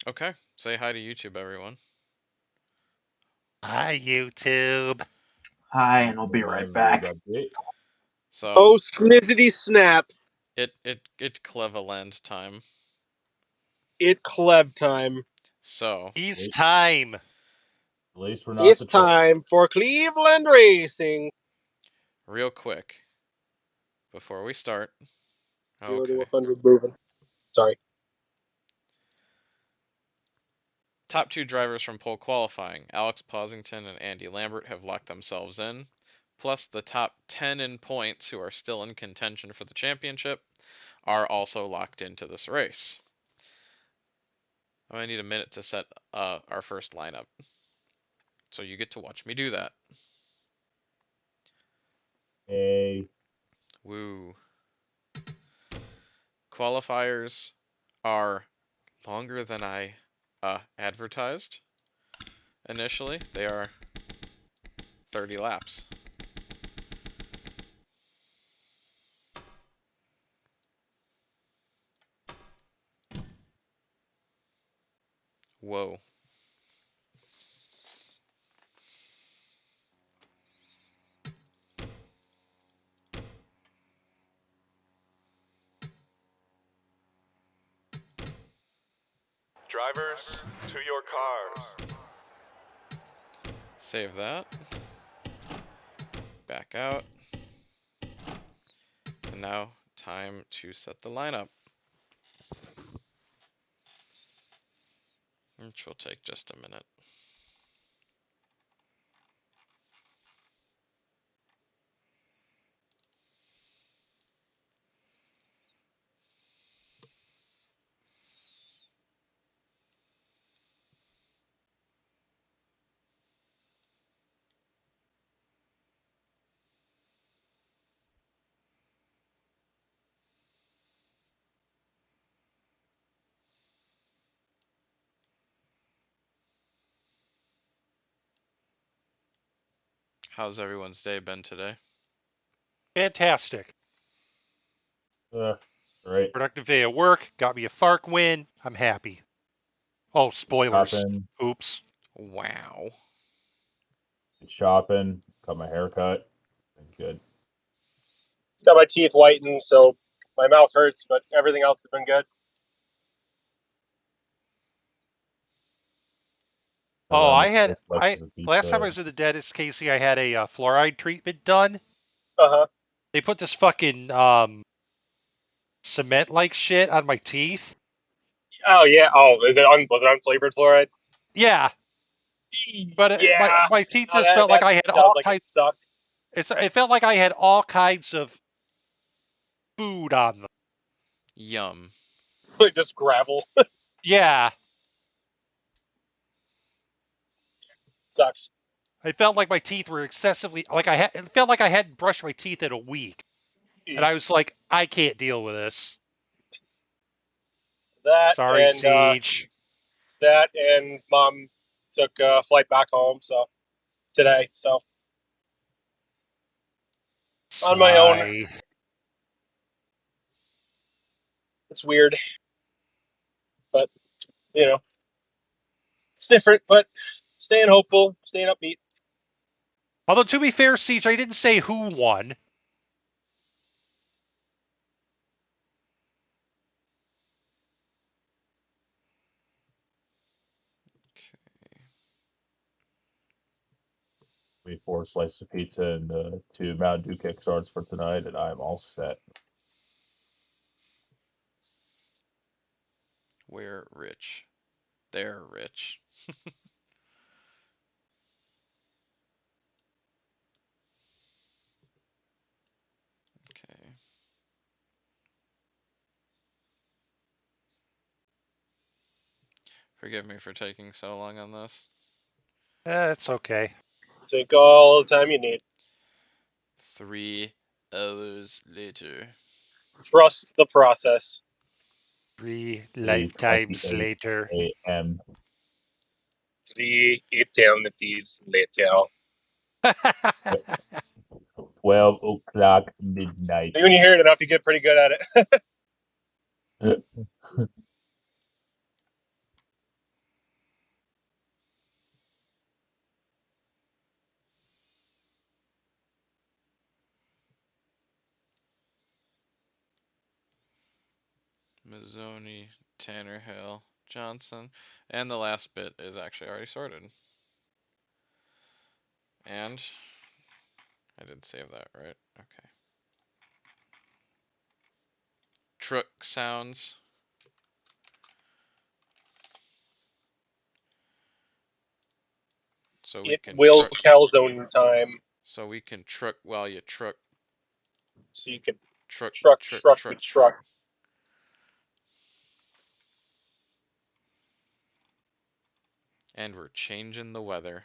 Okay, say hi to YouTube, everyone. Hi, YouTube. Hi, and I'll be right back. So Oh, snizzity snap! it Cleveland time. It Clev time. So It's time. At least we're not. It's time for Cleveland Racing. real quick, before we start. 0 to Okay. 100 moving. Sorry. Top 2 drivers from pole qualifying, Alex Posington and Andy Lambert, have locked themselves in. Plus, the top 10 in points who are still in contention for the championship are also locked into this race. I'm going to need a minute to set our first lineup. So you get to watch me do that. Hey. Woo. Qualifiers are longer than I advertised initially. They are 30 laps. Whoa. Drivers, to your cars. Save that. Back out. And now, time to set the lineup. Which will take just a minute. How's everyone's day been today? Fantastic. Right. Productive day at work. Got me a FARC win. I'm happy. Oh, spoilers. Shopping. Oops. Wow. Shopping. Got my hair cut. Good. Got my teeth whitened, so my mouth hurts, but everything else has been good. Oh, last time I was in the dentist, Casey, I had a fluoride treatment done. Uh-huh. They put this fucking cement-like shit on my teeth. Oh, yeah. Oh, was it unflavored fluoride? Yeah. But yeah. my teeth just felt like I had all kinds. It sucked. It felt like I had all kinds of food on them. Yum. Like just gravel. Yeah. Sucks. I felt like my teeth were excessively it felt like I hadn't brushed my teeth in a week. And I was like, I can't deal with this. Sorry, Siege. That and Mom took a flight back home, so today, so on my own. It's weird. But it's different, but staying hopeful, staying upbeat. Although, to be fair, Siege, I didn't say who won. We 4 slices of pizza and 2 Mountain Dew kickstarts for tonight, and I'm all set. We're rich. They're rich. Okay. Forgive me for taking so long on this. It's okay. Take all the time you need. 3 hours later. Trust the process. 3 lifetimes later. A.M. 3 eternities later. 12 o'clock midnight. When you hear it enough, you get pretty good at it. Mazzoni, Tannerhill, Johnson, and the last bit is actually already sorted. And I did save that, right? Okay. Truck sounds. So we It can will truck. calzone time. So we can truck while you truck. So you can Truck. truck. And we're changing the weather.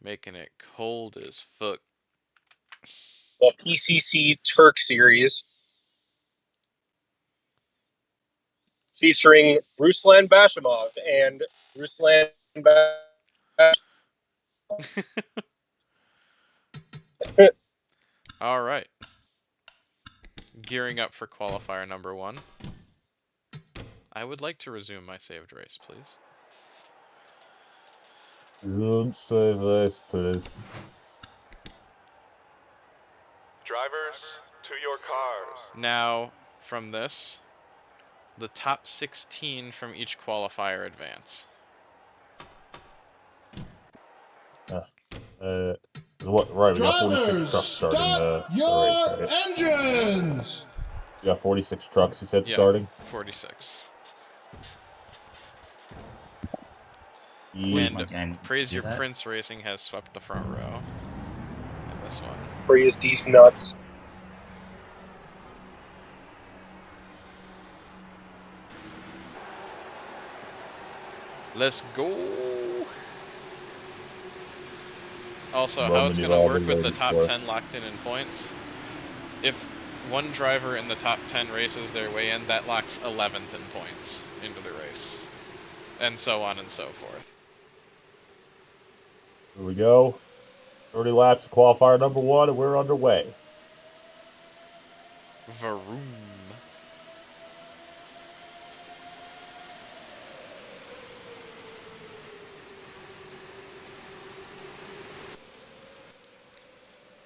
Making it cold as fuck. The PCC Turk Series. Featuring Ruslan Bashimov and Ruslan All right. Gearing up for qualifier number 1. I would like to resume my saved race, please. Don't say this, please. Drivers, to your cars. Now, from this, the top 16 from each qualifier advance. What? Right, we got 46 Drivers, trucks starting start the your race. Right? engines. We got 46 trucks. You said Yeah, starting. 46. Yeah. And Praise Your Prince Racing has swept the front row in this one. Praise these nuts. Let's go. Also, how it's going to work with the top 10 locked in points. If one driver in the top 10 races their way in, that locks 11th in points into the race. And so on and so forth. Here we go. 30 laps of qualifier number 1, and we're underway. Vroom.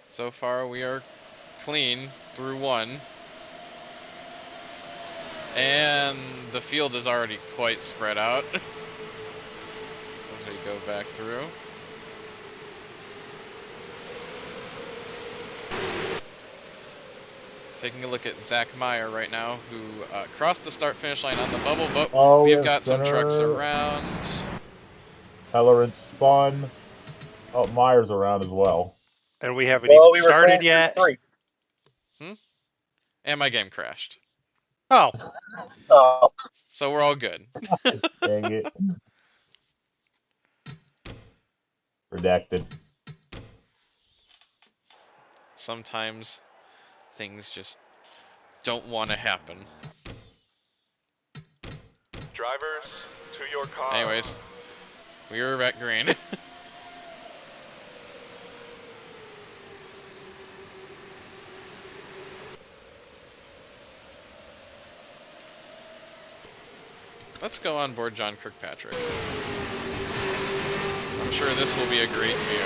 So far we are clean through 1. And the field is already quite spread out as we go back through. Taking a look at Zach Meyer right now, who crossed the start-finish line on the bubble, but we've got some trucks around. Heller and Spun. Oh, Meyer's around as well. And we haven't even started yet. And my game crashed. Oh. So we're all good. Dang it. Redacted. Sometimes things just don't want to happen. Drivers, to your cars. Anyways, we are at green. Let's go on board John Kirkpatrick. I'm sure this will be a great view.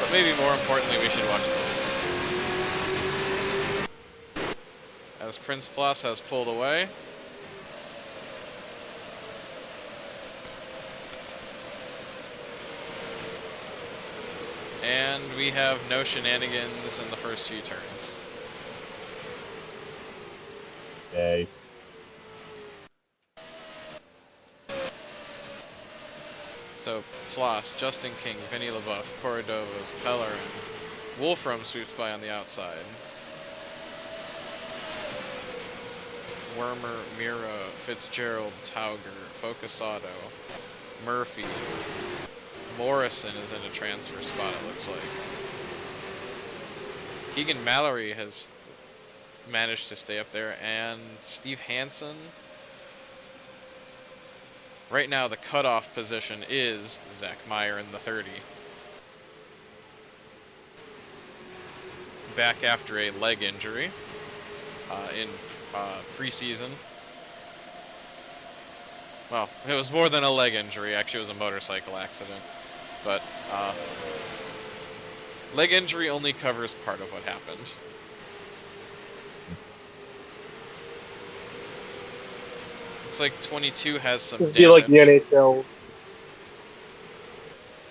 But maybe more importantly, we should watch the as Prince Tlas has pulled away. And we have no shenanigans in the first few turns. Okay. So, Tlas, Justin King, Vinny LaBeouf, Cordovas, Peller, and Wolfram sweeps by on the outside. Wormer, Mira, Fitzgerald, Tauger, Focusato, Murphy. Morrison is in a transfer spot, it looks like. Keegan Mallory has managed to stay up there, and Steve Hansen. Right now, the cutoff position is Zach Meyer in the 30. Back after a leg injury in preseason. Well, it was more than a leg injury, actually it was a motorcycle accident. But Leg injury only covers part of what happened. Looks like 22 has some Just damage. be like the NHL.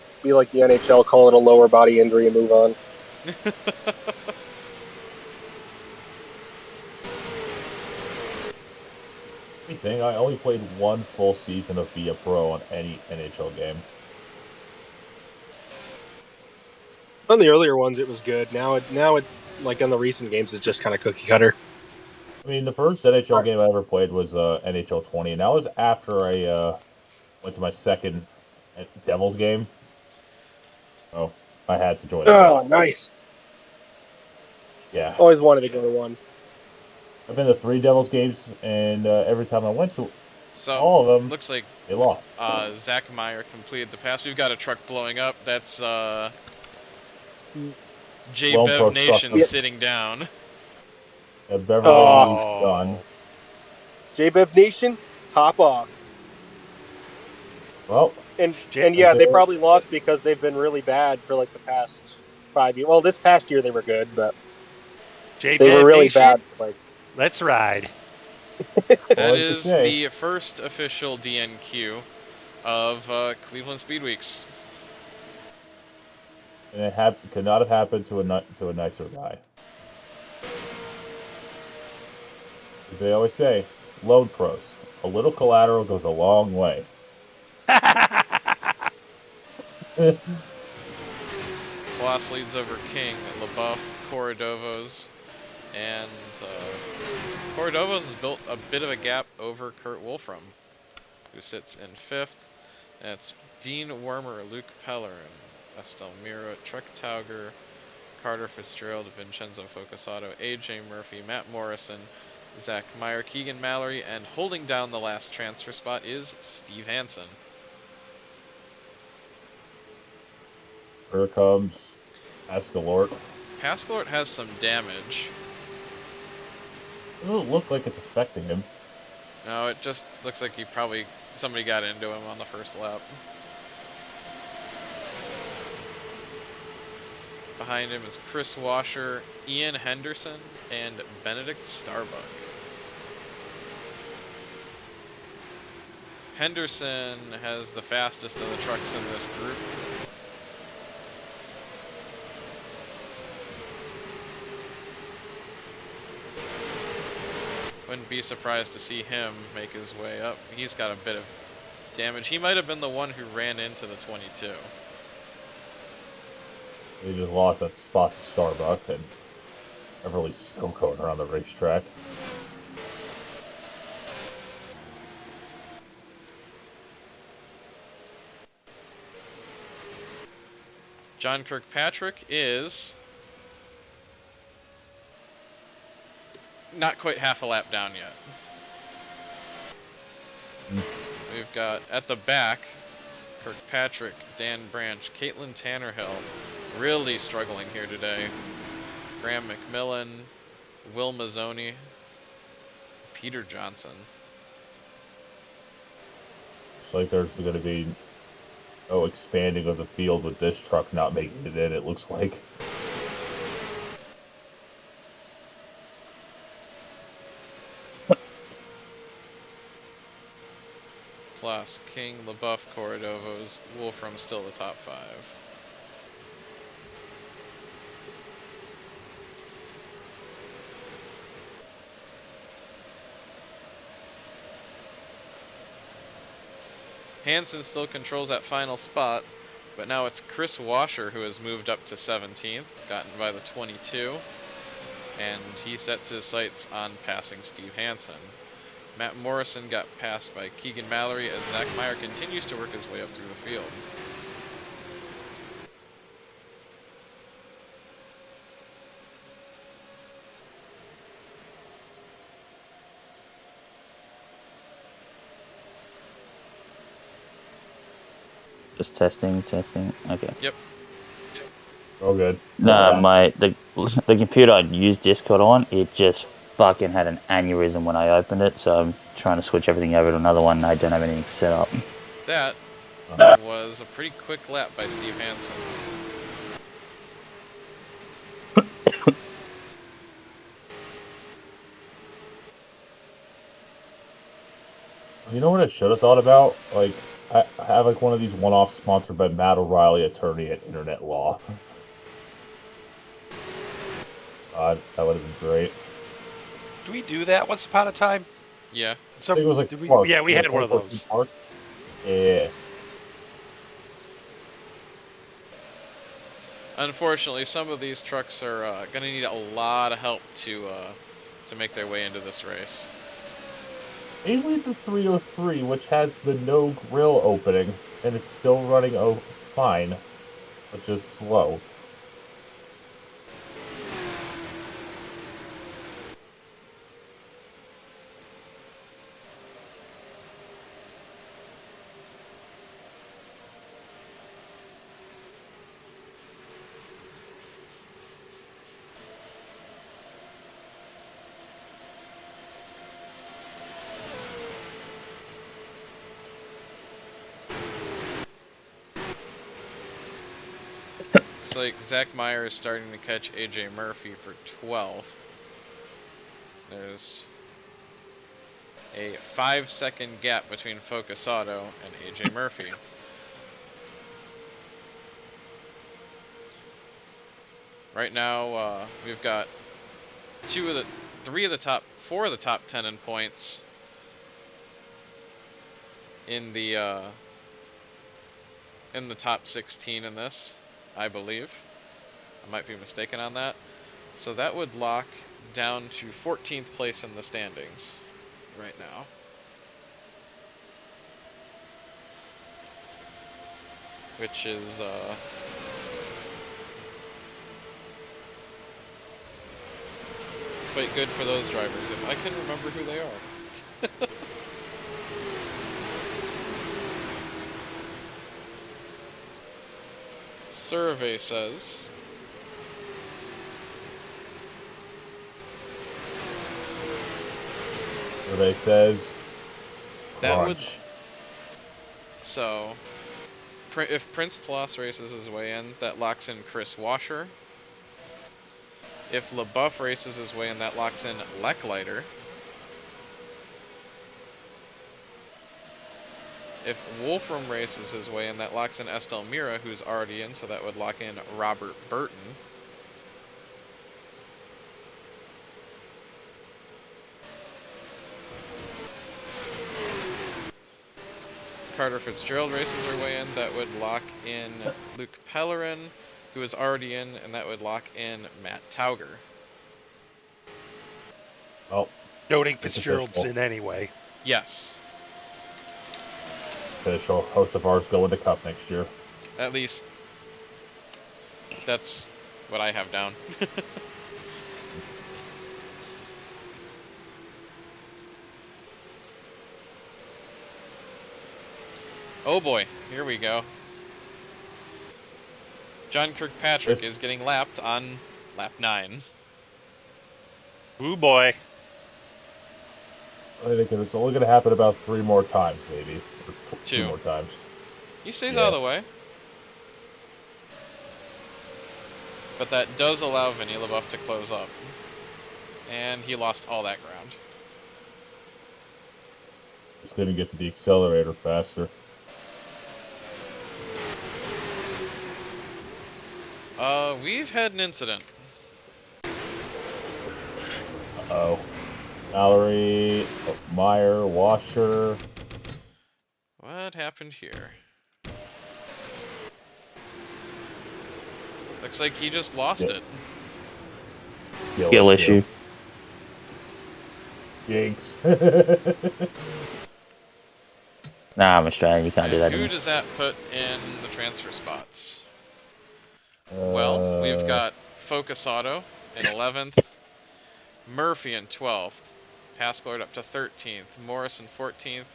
Just be like the NHL, call it a lower body injury and move on. Thing, I only played one full season of Be a Pro on any NHL game. On the earlier ones, it was good. Now, like on the recent games, it's just kind of cookie cutter. I mean, the first NHL game I ever played was NHL 20, and that was after I went to my second Devils game. Oh, I had to join. Oh, nice. Yeah. Always wanted to go to one. I've been to 3 Devils games, and every time I went to So, all of them, looks like they lost. Zach Meyer completed the pass. We've got a truck blowing up. That's J-Bev Nation truck. sitting down. Beverly done. J-Bev Nation, hop off. Well, and yeah, they probably lost because they've been really bad for like the past 5 years. Well, this past year they were good, but they were really bad. Like, let's ride. That is the first official DNQ of Cleveland Speed Weeks. And it could not have happened to a nicer guy. As they always say, load pros. A little collateral goes a long way. Sloss leads over King, LaBeouf, Corridovos, and Corridovos has built a bit of a gap over Kurt Wolfram, who sits in 5th. And it's Dean Wormer, Luke Peller, and Estelle Mira, Truck Tauger, Carter Fitzgerald, Vincenzo Focusato, AJ Murphy, Matt Morrison, Zach Meyer, Keegan Mallory, and holding down the last transfer spot is Steve Hansen. Here comes Pascalort. Pascalort has some damage. It doesn't look like it's affecting him. No, it just looks like somebody got into him on the first lap. Behind him is Chris Washer, Ian Henderson, and Benedict Starbuck. Henderson has the fastest of the trucks in this group. Wouldn't be surprised to see him make his way up. He's got a bit of damage. He might have been the one who ran into the 22. He just lost that spot to Starbuck, and Everly's still going around the racetrack. John Kirkpatrick is not quite half a lap down yet. We've got at the back Kirkpatrick, Dan Branch, Caitlin Tannerhill, really struggling here today. Graham McMillan, Will Mazzoni, Peter Johnson. It's like there's going to be no expanding of the field with this truck not making it in, it looks like. Plus King, LaBeouf, Corridovos, Wolfram still the top 5. Hansen still controls that final spot, but now it's Chris Washer who has moved up to 17th, gotten by the 22, and he sets his sights on passing Steve Hansen. Matt Morrison got passed by Keegan Mallory as Zach Meyer continues to work his way up through the field. Just testing. Okay. Yep. Oh, good. No, the computer I used Discord on, it just fucking had an aneurysm when I opened it, so I'm trying to switch everything over to another one and I don't have anything set up. That was a pretty quick lap by Steve Hansen. You know what I should have thought about? Like, I have like one of these one-offs sponsored by Matt O'Reilly, attorney at Internet Law. God, that would have been great. Do we do that once upon a time? Yeah. I think it was like Did we, Park. yeah, we had one of 2014 those. Park. Yeah. Unfortunately, some of these trucks are going to need a lot of help to make their way into this race. Mainly the 303, which has the no grill opening, and it's still running fine, but just slow. Looks like Zach Meyer is starting to catch AJ Murphy for 12th. There's a 5-second gap between Focus Auto and AJ Murphy. Right now, we've got 4 of the top 10 in points in the top 16 in this, I believe. I might be mistaken on that. So that would lock down to 14th place in the standings right now. Which is quite good for those drivers, if I can remember who they are. Survey says that would. So, if Prince Tloss races his way in, that locks in Chris Washer. If LaBeouf races his way in, that locks in Lecklighter. If Wolfram races his way in, that locks in Estel Mira, who's already in, so that would lock in Robert Burton. Carter Fitzgerald races her way in, that would lock in Luke Pellerin, who is already in, and that would lock in Matt Tauger. Oh. Noting Fitzgerald's in anyway. Yes. Official. Host of ours go in the Cup next year. At least, that's what I have down. Oh boy, here we go. John Kirkpatrick is getting lapped on lap 9. Ooh boy. I think it's only going to happen about 3 more times, maybe. Or 2 more times. He stays out of the way. But that does allow Vinny LaBeouf to close up. And he lost all that ground. He's going to get to the accelerator faster. We've had an incident. Uh-oh. Mallory, Meyer, Washer. What happened here? Looks like he just lost it. Skill issue. Jinx. Nah, I'm Australian. You can't do that. Who does that put in the transfer spots? Well, we've got Focus Auto in 11th, Murphy in 12th, Pascalord up to 13th, Morrison 14th,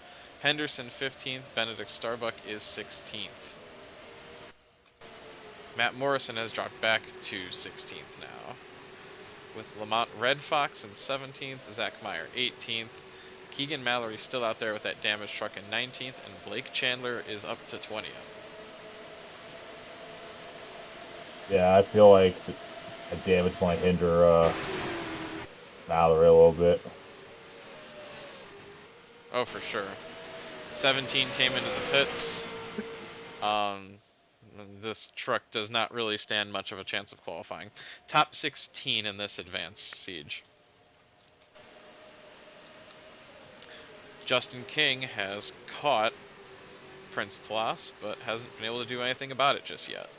Henderson 15th, Benedict Starbuck is 16th. Matt Morrison has dropped back to 16th now, with Lamont Red Fox in 17th, Zach Meyer 18th, Keegan Mallory still out there with that damaged truck in 19th, and Blake Chandler is up to 20th. Yeah, I feel like the damage might hinder Mallory a little bit. Oh, for sure. 17 came into the pits. This truck does not really stand much of a chance of qualifying. Top 16 in this advanced siege. Justin King has caught Prince Tlas, but hasn't been able to do anything about it just yet.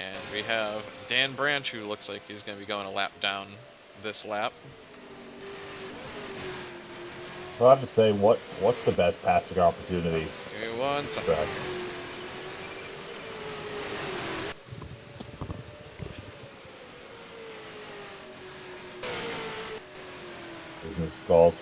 And we have Dan Branch, who looks like he's going to be going a lap down this lap. I'll have to say, what's the best passing opportunity? Give me 1 second. Track? Business skulls.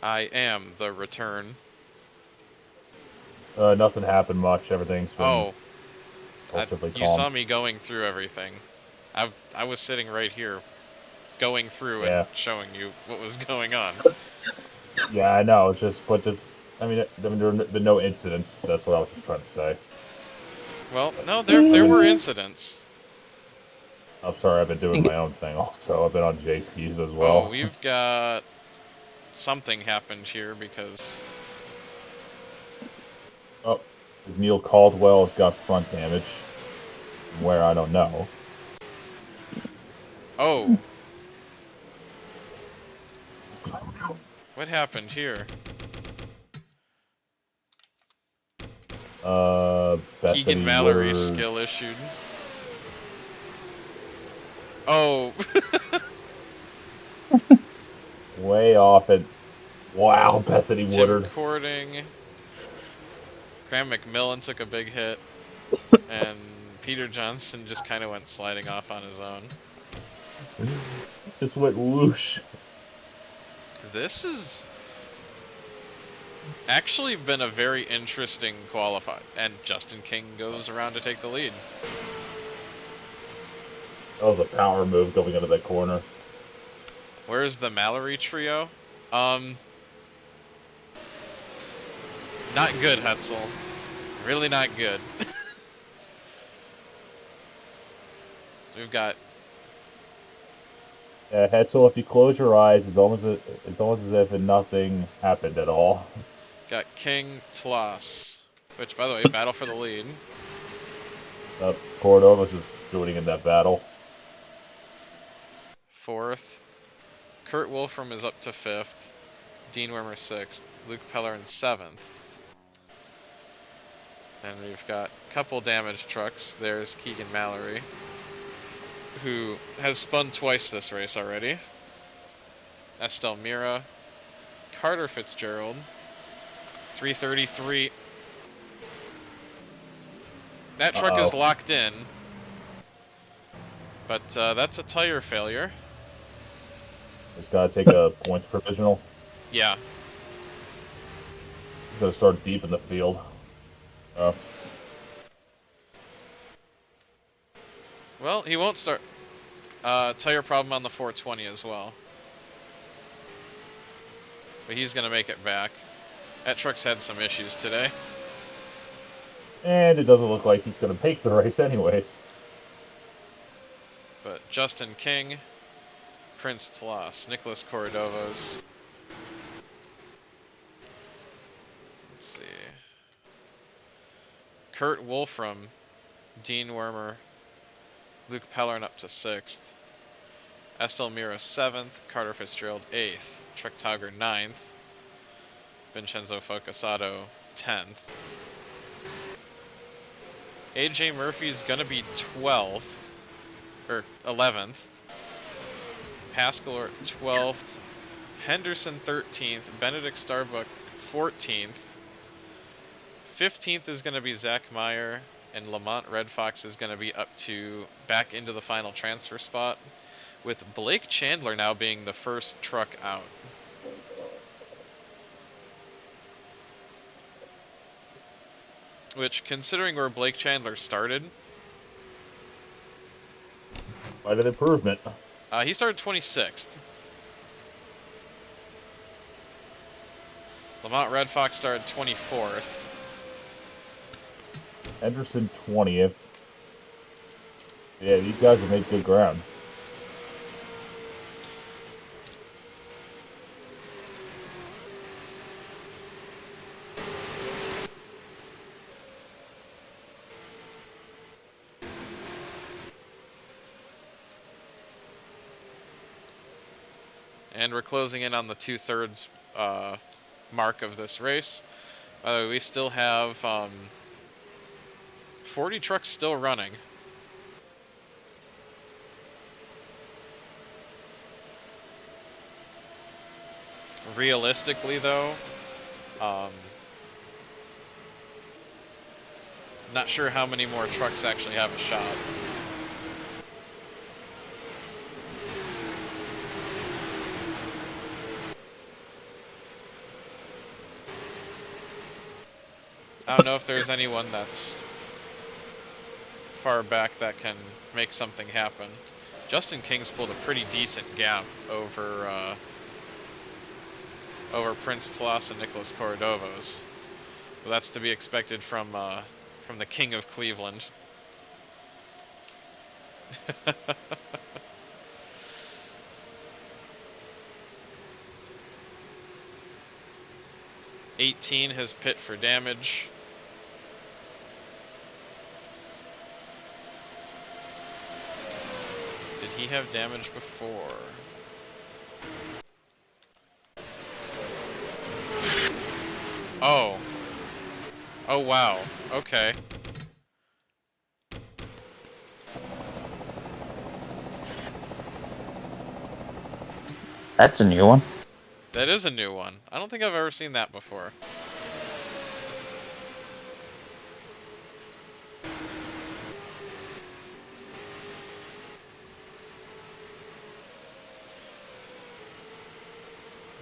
I am the return. Nothing happened much. Everything's been Oh, relatively you calm. saw me going through everything. I was sitting right here, going through Yeah. and showing you what was going on. Yeah, I know. It's just, I mean, there have been no incidents. That's what I was just trying to say. Well, no, there were incidents. I'm sorry, I've been doing my own thing also. I've been on J skis as well. Oh, we've got something happened here because Oh, Neil Caldwell has got front damage. Where, I don't know. oh, what happened here? Bethany Keegan Mallory's Woodard. skill issued. Oh. Way off at... Wow, Bethany Tim Woodard. Cording. Graham McMillan took a big hit. And Peter Johnson just kind of went sliding off on his own. Just went whoosh. This has actually been a very interesting qualify. And Justin King goes around to take the lead. That was a power move going into that corner. Where's the Mallory trio? Not good, Hetzel. Really not good. So we've got... Yeah, Hetzel, if you close your eyes, it's almost as if nothing happened at all. Got King Tlas, which, by the way, battle for the lead. Cordovas is joining in that battle. 4th. Kurt Wolfram is up to 5th. Dean Wimmer 6th. Luke Peller in 7th. And we've got a couple damaged trucks. There's Keegan Mallory, who has spun twice this race already. Estelle Mira. Carter Fitzgerald. 333. That truck is locked in. But that's a tire failure. Just gotta take a points provisional. Yeah. He's gonna start deep in the field. Well, he won't start. Tire problem on the 420 as well. But he's gonna make it back. That truck's had some issues today. And it doesn't look like he's gonna make the race anyways. But Justin King, Prince Tlas, Nicholas Cordovas. Let's see. Kurt Wolfram, Dean Wormer, Luke Pellerin up to 6th. Estelle Mira 7th, Carter Fitzgerald 8th, Trek Tauger 9th, Vincenzo Focasato 10th. AJ Murphy's gonna be 12th, or 11th. Pascal 12th, Henderson 13th, Benedict Starbuck 14th. 15th is gonna be Zach Meyer, and Lamont Red Fox is gonna be back into the final transfer spot, with Blake Chandler now being the first truck out. Which, considering where Blake Chandler started, Quite an improvement. he started 26th. Lamont Red Fox started 24th. Henderson 20th. Yeah, these guys have made good ground. And we're closing in on the 2/3 mark of this race. By the way, we still have 40 trucks still running. Realistically, though, not sure how many more trucks actually have a shot. I don't know if there's anyone that's far back that can make something happen. Justin King's pulled a pretty decent gap over Prince Tlas and Nicholas Cordovos. Well, that's to be expected from the King of Cleveland. 18 his pit for damage. Did he have damage before? Oh. Oh wow. Okay. That's a new one. That is a new one. I don't think I've ever seen that before.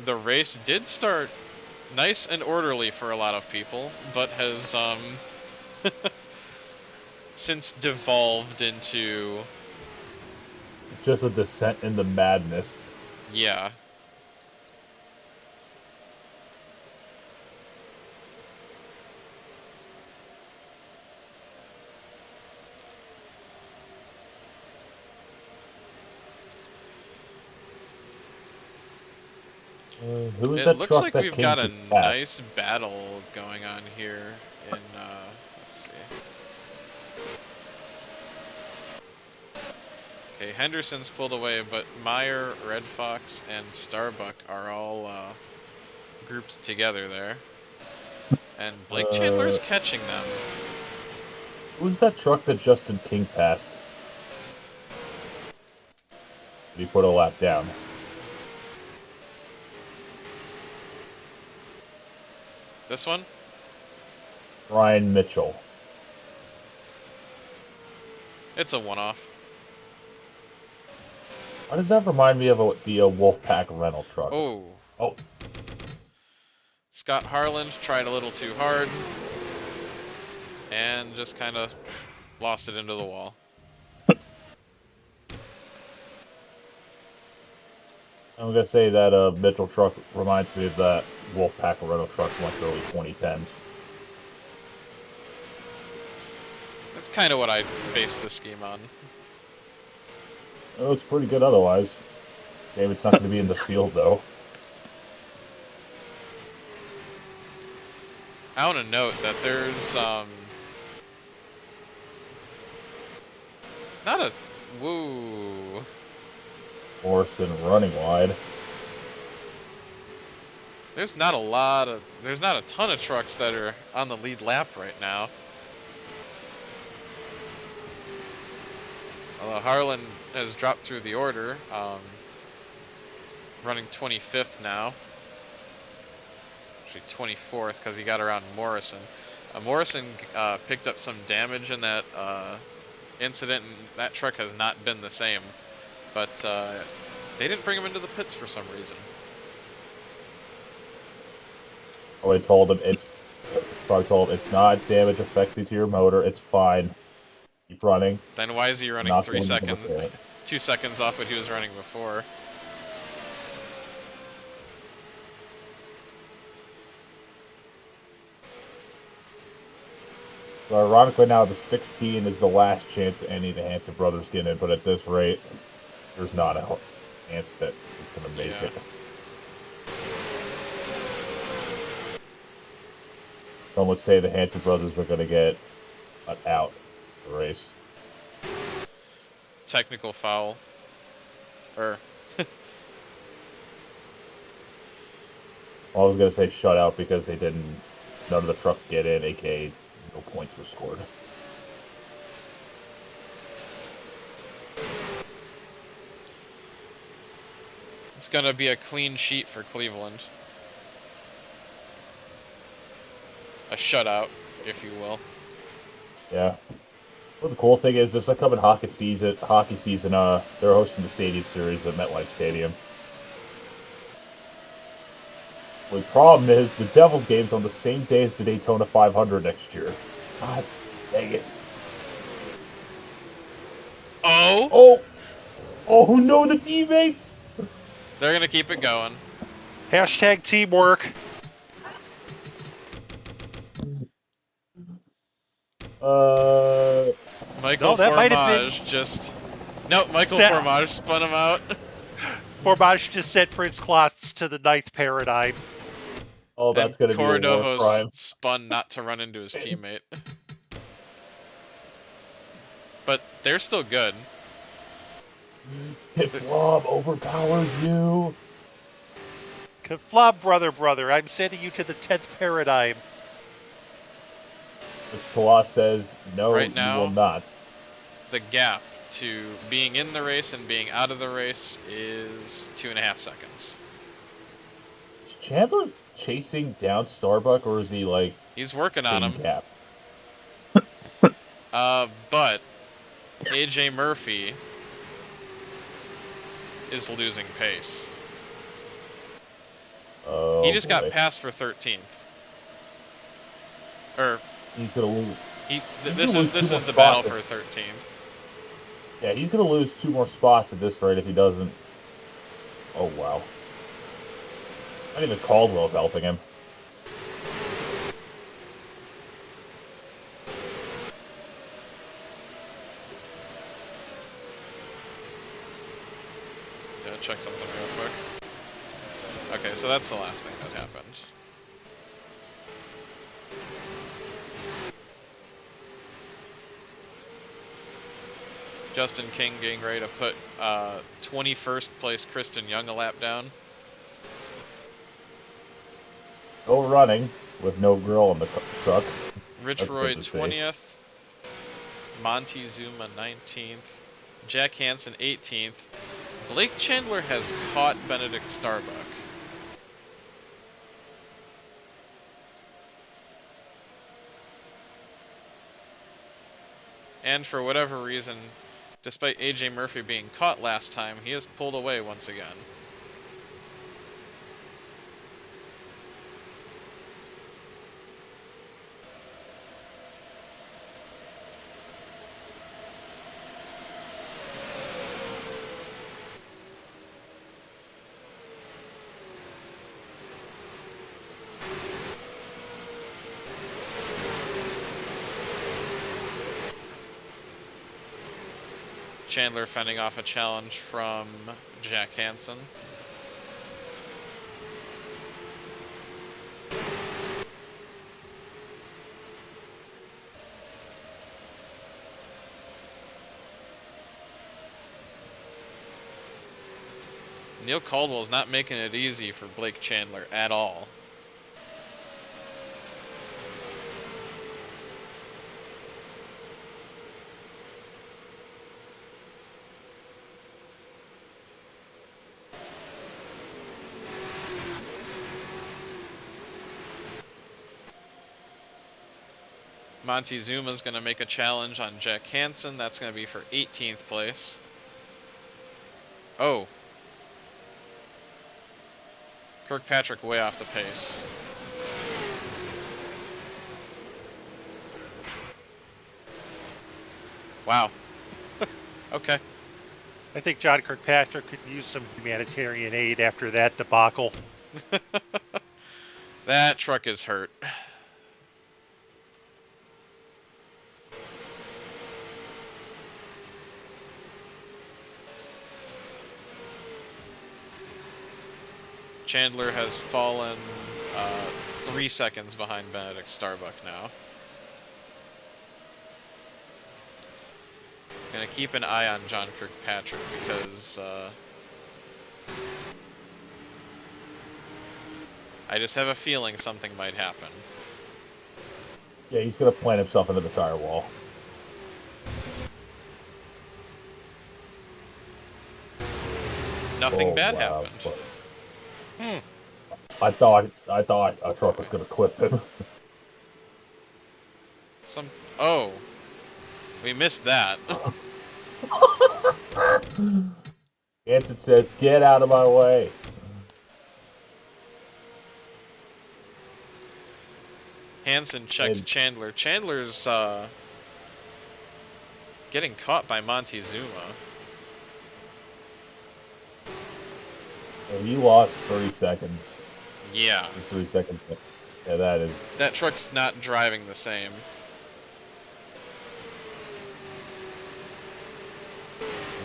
The race did start nice and orderly for a lot of people, but has since devolved into Just a descent into madness. yeah. Who is It that looks truck like that we've came got to a pass? nice battle going on here in let's see. Okay, Henderson's pulled away, but Meyer, Red Fox, and Starbuck are all grouped together there. And Blake Chandler's catching them. Who's that truck that Justin King passed? Did he put a lap down? This one? Ryan Mitchell. It's a one-off. Why does that remind me of the Wolfpack rental truck? Oh. Oh. Scott Harland tried a little too hard. And just kind of lost it into the wall. I'm gonna say that Mitchell truck reminds me of that Wolfpack rental truck from like the early 2010s. That's kind of what I based this scheme on. Oh, it's pretty good otherwise. David's not going to be in the field though. I want to note that there's not a woo. Morrison running wide. There's not a ton of trucks that are on the lead lap right now. Although Harlan has dropped through the order, running 25th now. Actually 24th because he got around Morrison. Morrison picked up some damage in that incident, and that truck has not been the same. But they didn't bring him into the pits for some reason. I would have told him it's not damage affected to your motor. It's fine. Keep running. Then why is he running Not 3 going into the seconds, pit. 2 seconds off what he was running before? So ironically now the 16 is the last chance any of the Hanson brothers get in, but at this rate, there's not a chance that it's going to make Yeah. it. Some would say the Hanson brothers are going to get out of the race. Technical foul. Or I was going to say shutout because none of the trucks get in, aka no points were scored. it's gonna be a clean sheet for Cleveland. A shutout, if you will. Yeah. Well, the cool thing is this upcoming hockey season, they're hosting the Stadium Series at MetLife Stadium. The problem is, the Devils game's on the same day as the Daytona 500 next year. God dang it. Oh! Oh! Oh no, the teammates! They're gonna keep it going. Hashtag teamwork. Michael that might have been- Formage just... No, Michael Set- Formage spun him out. Formage just sent Prince Klotz to the ninth paradigm. Oh, that's gonna be a war Cordovos crime. spun not to run into his teammate. But they're still good. If Rob overpowers you... Keflob, brother, I'm sending you to the 10th paradigm. Which Talas says, no, Right now- you will not. The gap to being in the race and being out of the race is 2.5 seconds. Is Chandler chasing down Starbuck, or is he, like, He's working on same him. gap? But AJ Murphy is losing pace. Oh, He just got boy. passed for 13th. Or He's gonna lose. this lose is two more the battle spots. for 13th. Yeah, he's gonna lose 2 more spots at this rate if he doesn't. Oh, wow. Not even Caldwell's helping him. Gotta check something real quick. Okay, so that's the last thing that happened. Justin King getting ready to put 21st place Kristen Young a lap down. No running with no girl in the truck. Rich That's Roy good to see. 20th. Monty Zuma 19th. Jack Hansen 18th. Blake Chandler has caught Benedict Starbuck. And for whatever reason, despite AJ Murphy being caught last time, he has pulled away once again. Chandler fending off a challenge from Jack Hansen. Neil Caldwell's not making it easy for Blake Chandler at all. Monty Zuma's going to make a challenge on Jack Hansen. That's going to be for 18th place. Oh. Kirkpatrick way off the pace. Wow. Okay. I think John Kirkpatrick could use some humanitarian aid after that debacle. That truck is hurt. Chandler has fallen 3 seconds behind Benedict Starbuck now. Gonna keep an eye on John Kirkpatrick because I just have a feeling something might happen. Yeah, he's gonna plant himself into the tire wall. Nothing bad wow, happened. but- I thought a truck was gonna clip him. Oh, we missed that. Hansen says, "Get out of my way." Hansen checks Chandler. Chandler's getting caught by Montezuma. Well, he lost 30 seconds. Yeah. Just 3 seconds. Yeah, that is... That truck's not driving the same.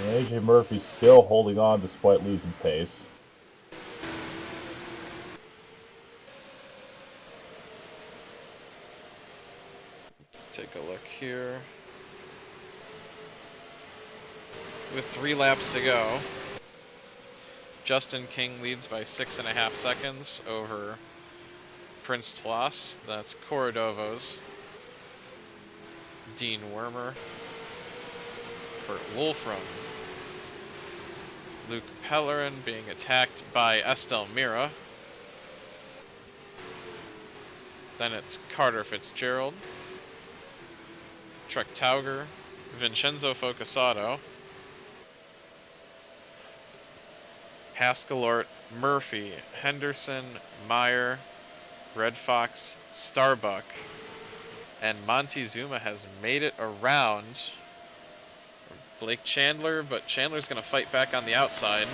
And AJ Murphy's still holding on despite losing pace. Let's take a look here. With 3 laps to go, Justin King leads by 6.5 seconds over Prince Tlas. That's Cordovo's. Dean Wormer. Kurt Wolfram. Luke Pellerin being attacked by Estelle Mira. Then it's Carter Fitzgerald. Trek Tauger. Vincenzo Focasato. Pascalort, Murphy, Henderson, Meyer, Red Fox, Starbuck, and Montezuma has made it around Blake Chandler, but Chandler's going to fight back on the outside.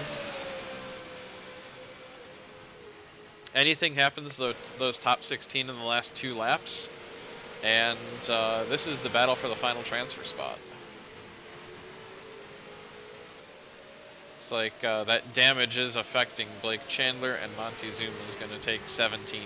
Anything happens to those top 16 in the last 2 laps, and this is the battle for the final transfer spot. It's like that damage is affecting Blake Chandler, and Montezuma is going to take 17th.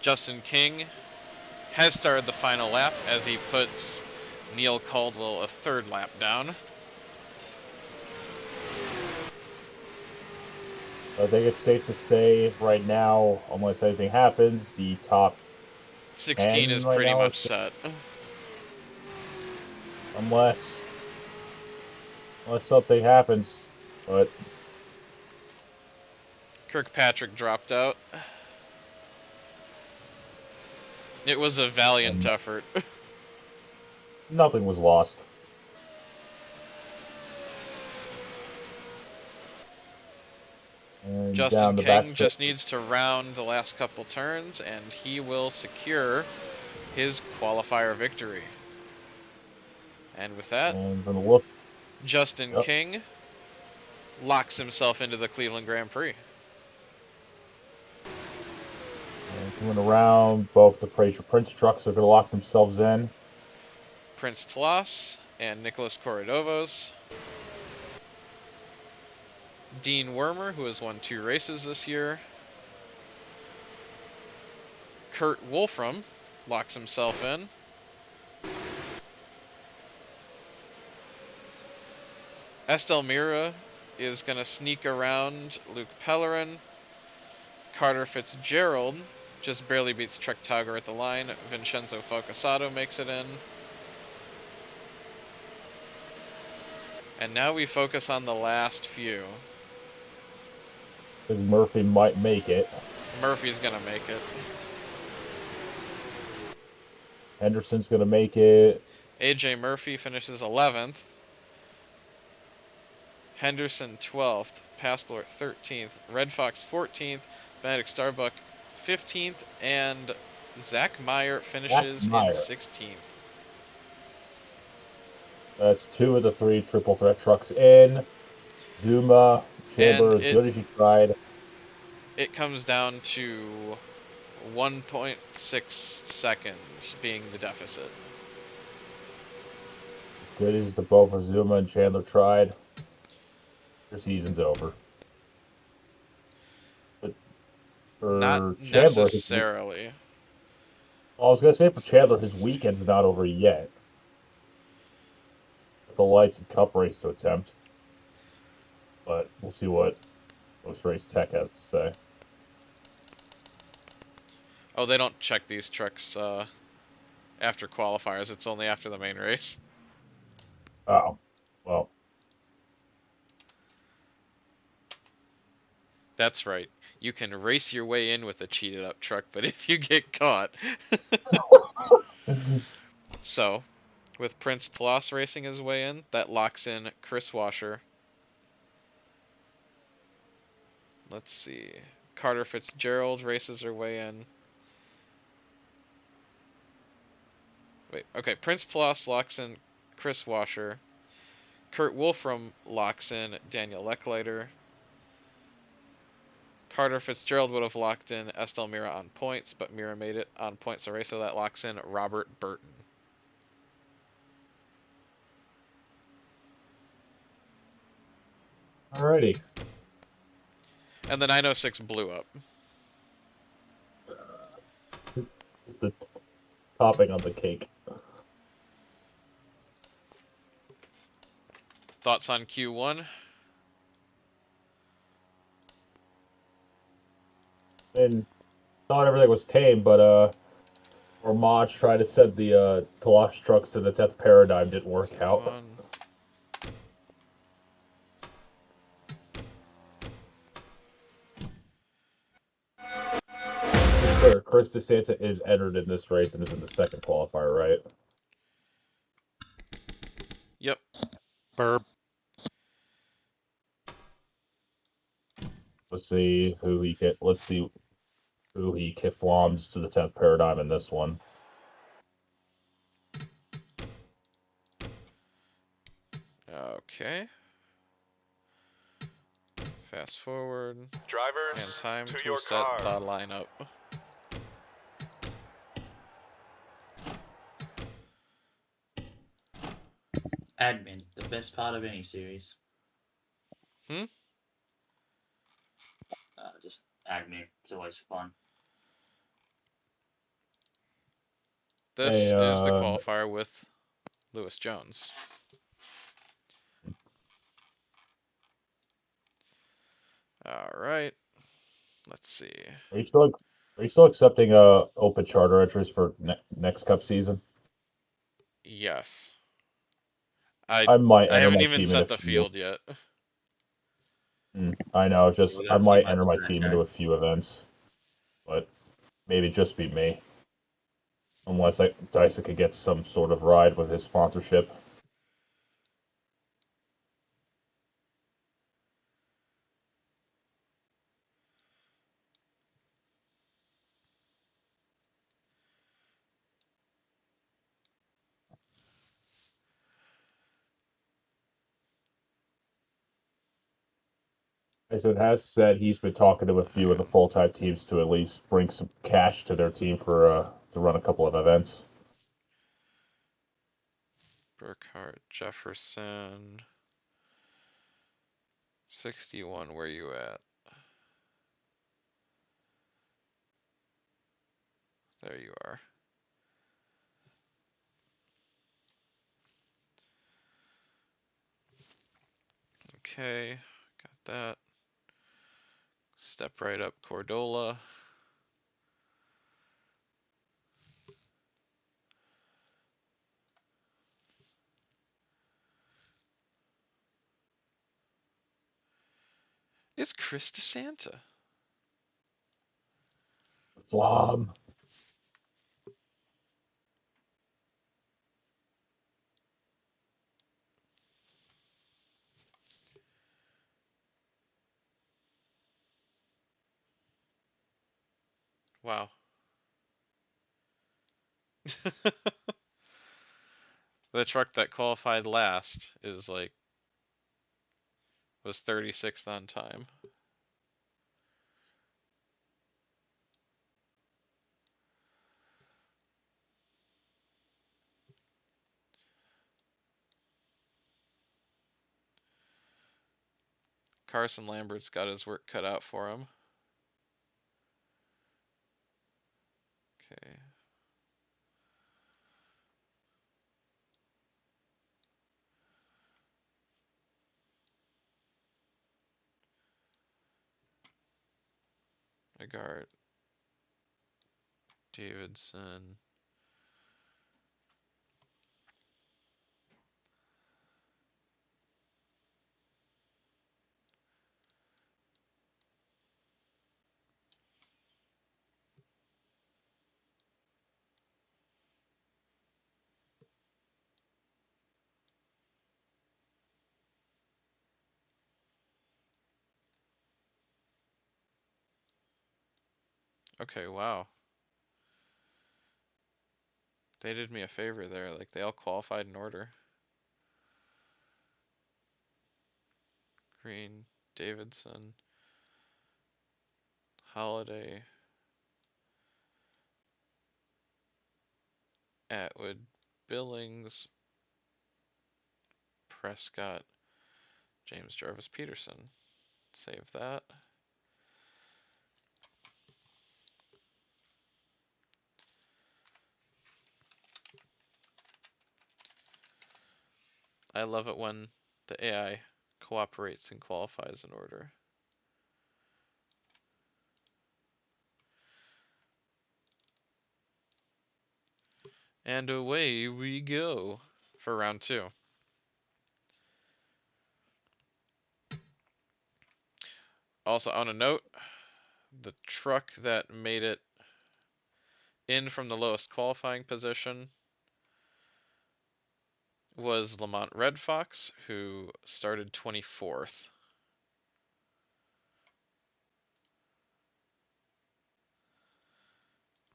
Justin King has started the final lap as he puts Neil Caldwell a 3rd lap down. I think it's safe to say right now, unless anything happens, the top 16 is right pretty now much is- set. unless something happens, but Kirkpatrick dropped out. It was a valiant effort. nothing was lost. And Justin down the back King just needs to round the last couple turns, and he will secure his qualifier victory. And with that, and from the look, Justin Yep. King locks himself into the Cleveland Grand Prix. and coming around, both the Fraser Prince trucks are going to lock themselves in. Prince Tlas and Nicholas Corredovos. Dean Wormer, who has won 2 races this year. Kurt Wolfram locks himself in. Estelle Mira is going to sneak around Luke Pellerin. Carter Fitzgerald just barely beats Trek Tauger at the line. Vincenzo Focasato makes it in. And now we focus on the last few. I think Murphy might make it. Murphy's going to make it. Henderson's going to make it. AJ Murphy finishes 11th. Henderson 12th. Pascalort 13th. Red Fox 14th. Benedict Starbuck 15th. And Zach Meyer finishes in 16th. That's 2 of the 3 triple threat trucks in. Zuma, Chamber, as good as you tried. It comes down to 1.6 seconds being the deficit. As good as the both of Zuma and Chandler tried, their season's over. But for Not Chandler, necessarily. I was gonna say for Chandler, his weekend's not over yet. With the lights and cup race to attempt. But we'll see what Post Race Tech has to say. Oh, they don't check these trucks after qualifiers. It's only after the main race. Oh, well. That's right. You can race your way in with a cheated up truck, but if you get caught. So, with Prince Tloss racing his way in, that locks in Chris Washer. Let's see. Carter Fitzgerald races her way in. Wait, okay. Prince Tloss locks in Chris Washer. Kurt Wolfram locks in Daniel Leckleiter. Carter Fitzgerald would have locked in Estelle Mira on points, but Mira made it on points already, so that locks in Robert Burton. Alrighty. And the 906 blew up. It's the topping on the cake. Thoughts on Q1? And not everything was tame, but Ramaj tried to send the Talosh trucks to the 10th paradigm, didn't work out. Sure, Chris DeSanta is entered in this race and is in the second qualifier, right? Yep. Burb. Let's see who he kifloms to the 10th paradigm in this one. Okay. Fast forward. Drivers, And time to to your set cars. the lineup. Admin, the best part of any series. Just admin. It's always fun. This Hey, is the qualifier with Lewis Jones. Alright. Let's see. Are you still accepting open charter entries for next Cup season? Yes. I might I enter haven't my even team in a set the few. field yet. I know, just We got I a few might months enter my for that, team Jared. into a few events, but maybe just be me. Unless Dyson could get some sort of ride with his sponsorship. Dyson has said he's been talking to a few of the full-time teams to at least bring some cash to their team for to run a couple of events. Burkhart, Jefferson. 61, where you at? There you are. Okay, got that. Step right up Cordola. Is Chris DeSanta? Flom. Wow. The truck that qualified last is like was 36th on time. Carson Lambert's got his work cut out for him. Okay. Agard, Davidson. Okay, wow. They did me a favor there. Like, they all qualified in order. Green, Davidson, Holiday, Atwood, Billings, Prescott, James Jarvis Peterson. Save that. I love it when the AI cooperates and qualifies in order. And away we go for round 2. Also, on a note, the truck that made it in from the lowest qualifying position was Lamont Red Fox, who started 24th.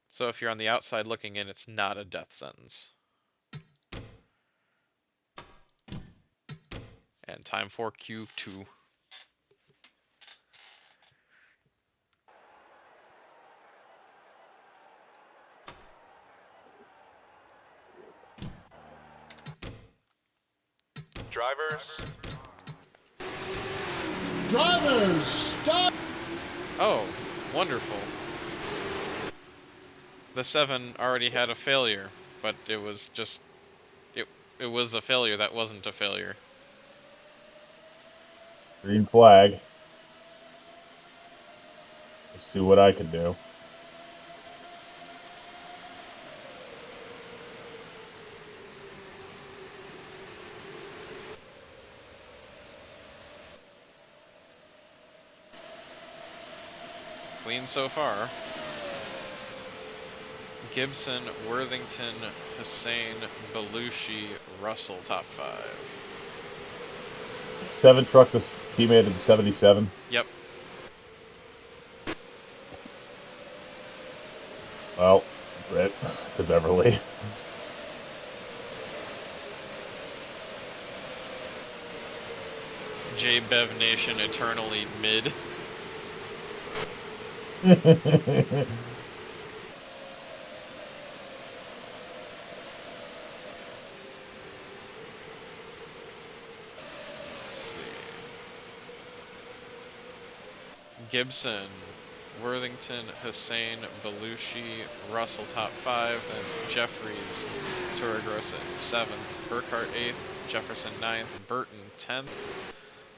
So if you're on the outside looking in, it's not a death sentence. And time for Q2. Drivers, stop! Oh, wonderful. The 7 already had a failure, but it was just... It was a failure that wasn't a failure. Green flag. Let's see what I can do. Clean so far. Gibson, Worthington, Hussein, Belushi, Russell, top 5. 7 truck this teammate at the 77. Yep. Well, Britt to Beverly. J-Bev Nation eternally mid. Gibson, Worthington, Hussein, Belushi, Russell top 5. Then it's Jeffries, Torregrossa in 7th, Burkhart 8th, Jefferson 9th, Burton 10th.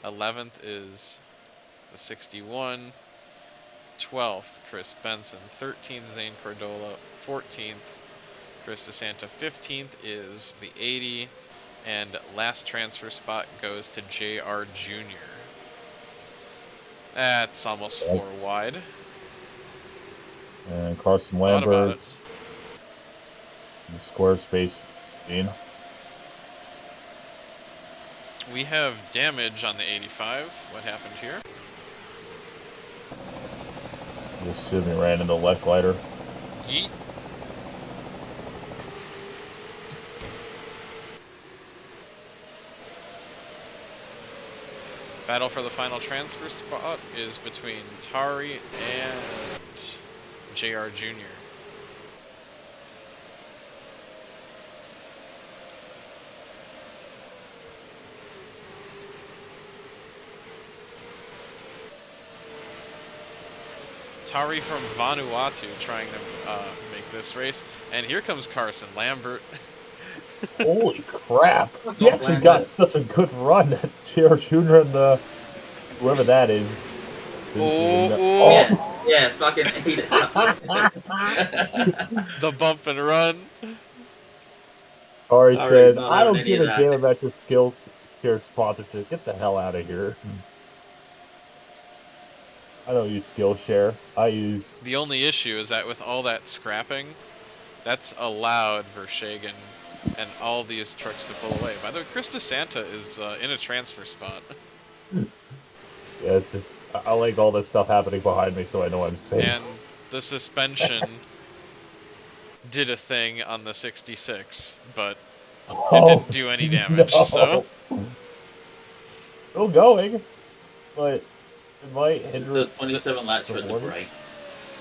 11th is the 61. 12th, Chris Benson. 13th, Zane Cordola. 14th, Chris DeSanta. 15th is the 80. And last transfer spot goes to JR Jr. That's almost 4 wide. And Carson Lambert. The square space scene. We have damage on the 85. What happened here? I'm assuming ran into left glider. Yeet. Battle for the final transfer spot is between Tari and JR Jr. Tari from Vanuatu trying to make this race. And here comes Carson Lambert. Holy crap! He actually got such a good run at JR Jr. and whoever that is. Yeah, fucking eat it up. The bump and run. Ari Tari's said, not I having don't any give of a that. damn about your skills share sponsorship. Get the hell out of here. I don't use Skillshare. I use... The only issue is that with all that scrapping, that's allowed Vershagen and all these trucks to pull away. By the way, Chris DeSanta is in a transfer spot. Yeah, it's just... I like all this stuff happening behind me so I know I'm safe. And the suspension did a thing on the 66, but it didn't do any damage, so... Still going, but it might hinder... The 27 laps for the break.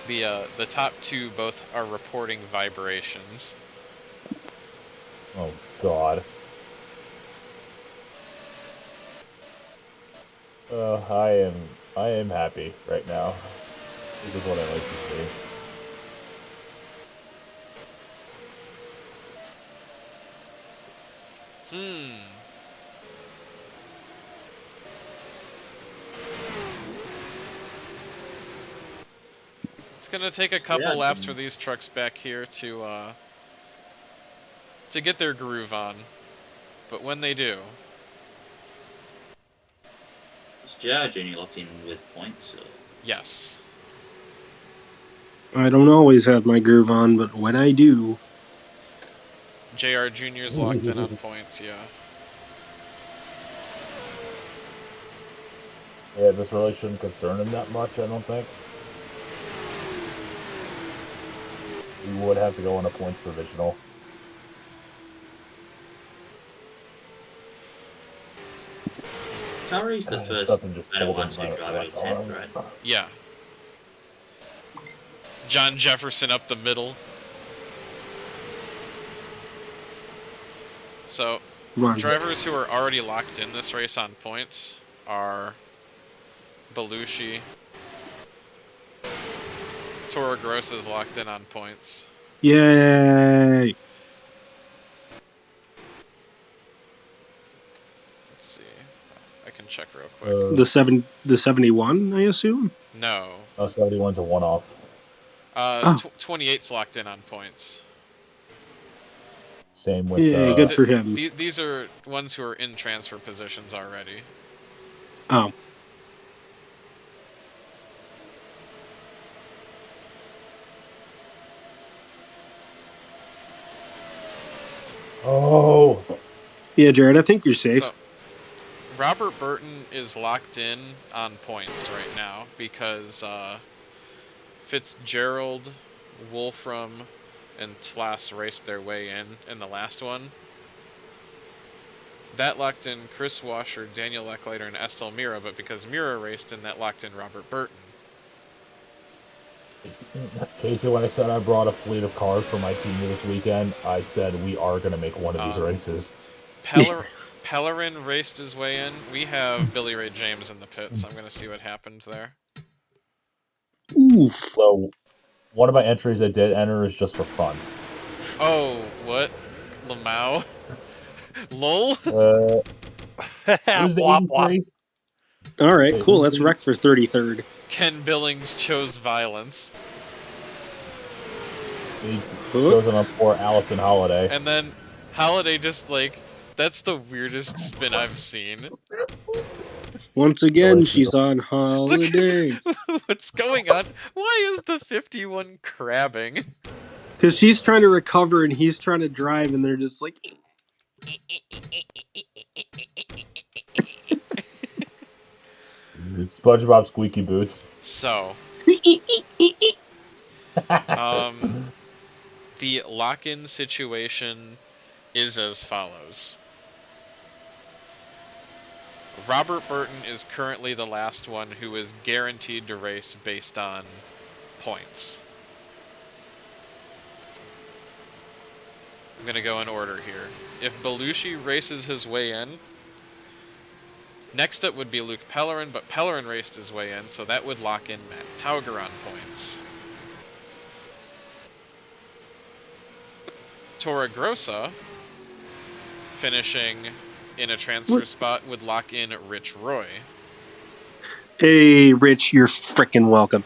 The top two both are reporting vibrations. Oh, God. I am happy right now. This is what I like to see. It's gonna take a couple laps for these trucks back here to get their groove on, but when they do, Is JR Jr. locked in with points? Or? yes. I don't always have my groove on, but when I do, JR Jr.'s locked in on points, yeah. Yeah, this really shouldn't concern him that much, I don't think. We would have to go on a points provisional. Tari's the first Vanuatu driver to attempt, right? Yeah. John Jefferson up the middle. So, drivers who are already locked in this race on points are Belushi. Toro Grosso is locked in on points. yay! Let's see. I can check real quick. The 71, I assume. No. Oh, 71's a one-off. 28's locked in on points. Same with... Yeah, good for him. These are ones who are in transfer positions already. Oh. Oh! Yeah, Jared, I think you're safe. So, Robert Burton is locked in on points right now because Fitzgerald, Wolfram, and Tlass raced their way in the last one. That locked in Chris Washer, Daniel Lechlater, and Estel Mira, but because Mira raced in, that locked in Robert Burton. Casey, when I said I brought a fleet of cars for my team this weekend, I said we are going to make one of these races. Pellerin raced his way in. We have Billy Ray James in the pits. I'm going to see what happened there. Oof. So, one of my entries I did enter is just for fun. Oh, what? Lamau? Lol? Who's the 83? All right, cool. Let's wreck for 33rd. Ken Billings chose violence. He shows on poor Allison Holiday. And then Holiday just like, that's the weirdest spin I've seen. Once again, she's on holiday. What's going on? Why is the 51 crabbing? Because she's trying to recover and he's trying to drive, and they're just like... SpongeBob Squeaky Boots. So, the lock-in situation is as follows. Robert Burton is currently the last one who is guaranteed to race based on points. I'm going to go in order here. If Belushi races his way in, Next up would be Luke Pellerin, but Pellerin raced his way in, so that would lock in Matt Tauger on points. Torregrossa, finishing in a transfer spot, would lock in Rich Roy. Hey, Rich, you're frickin' welcome.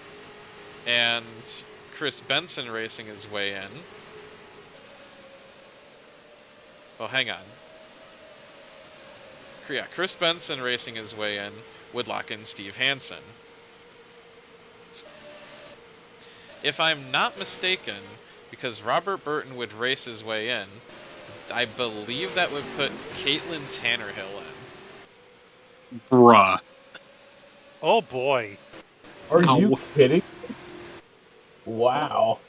And Chris Benson racing his way in. Oh, hang on. Yeah, Chris Benson racing his way in would lock in Steve Hansen. If I'm not mistaken, because Robert Burton would race his way in, I believe that would put Caitlin Tannerhill in. Bruh. Oh boy. Are you kidding? Wow.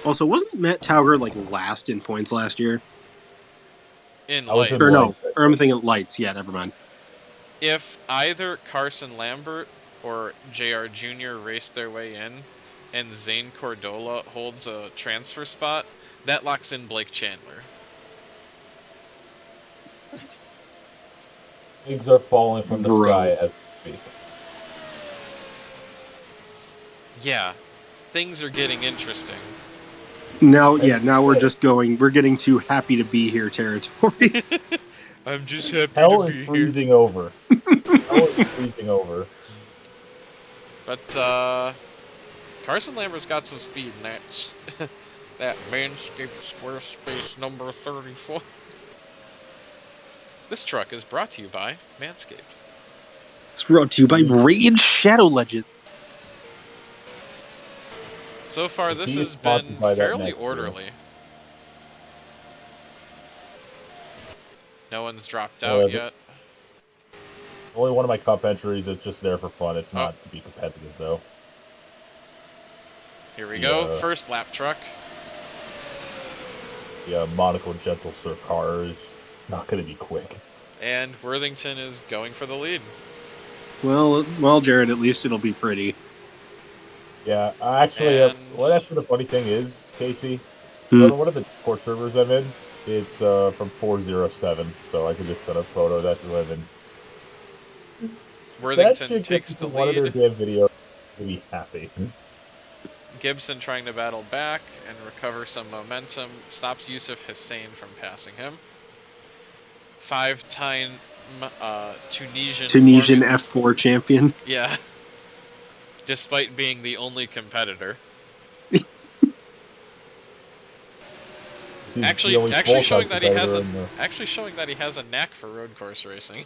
Also, wasn't Matt Tauger like last in points last year? In I was lights. in Or no, lights. or I'm thinking lights. Yeah, never mind. If either Carson Lambert or JR Jr. race their way in, and Zane Cordola holds a transfer spot, that locks in Blake Chandler. Eggs are falling from the sky as we speak. Yeah, things are getting interesting. Now, now we're just going. We're getting to happy to be here territory. I'm just happy Hell to is be here. freezing over. Hell is freezing over. But Carson Lambert's got some speed in that that Manscaped Squarespace number 34. This truck is brought to you by Manscaped. It's brought to you by Rage Shadow Legend. So far, this He is has been sponsored by that fairly next year. orderly. No one's dropped Oh, out yeah, yet. Only one of my cup entries. It's just there for fun. It's not to be competitive, though. Here we go. First lap truck. Yeah, Monaco Gentle Sir car is not going to be quick. And Worthington is going for the lead. Well, Jared, at least it'll be pretty. Yeah, actually, And- well, that's what the funny thing is, Casey. Hmm. One of the Discord servers I'm in, it's from 407, so I could just set a photo. That's who I'm in. That Worthington should takes get the one of their lead. damn videos to be happy. Gibson trying to battle back and recover some momentum. Stops Yusuf Hussein from passing him. 5-time Tunisian F4 champion. Yeah. Despite being the only competitor. He's Actually the only showing full-time that he has competitor showing that he has a knack for road course racing.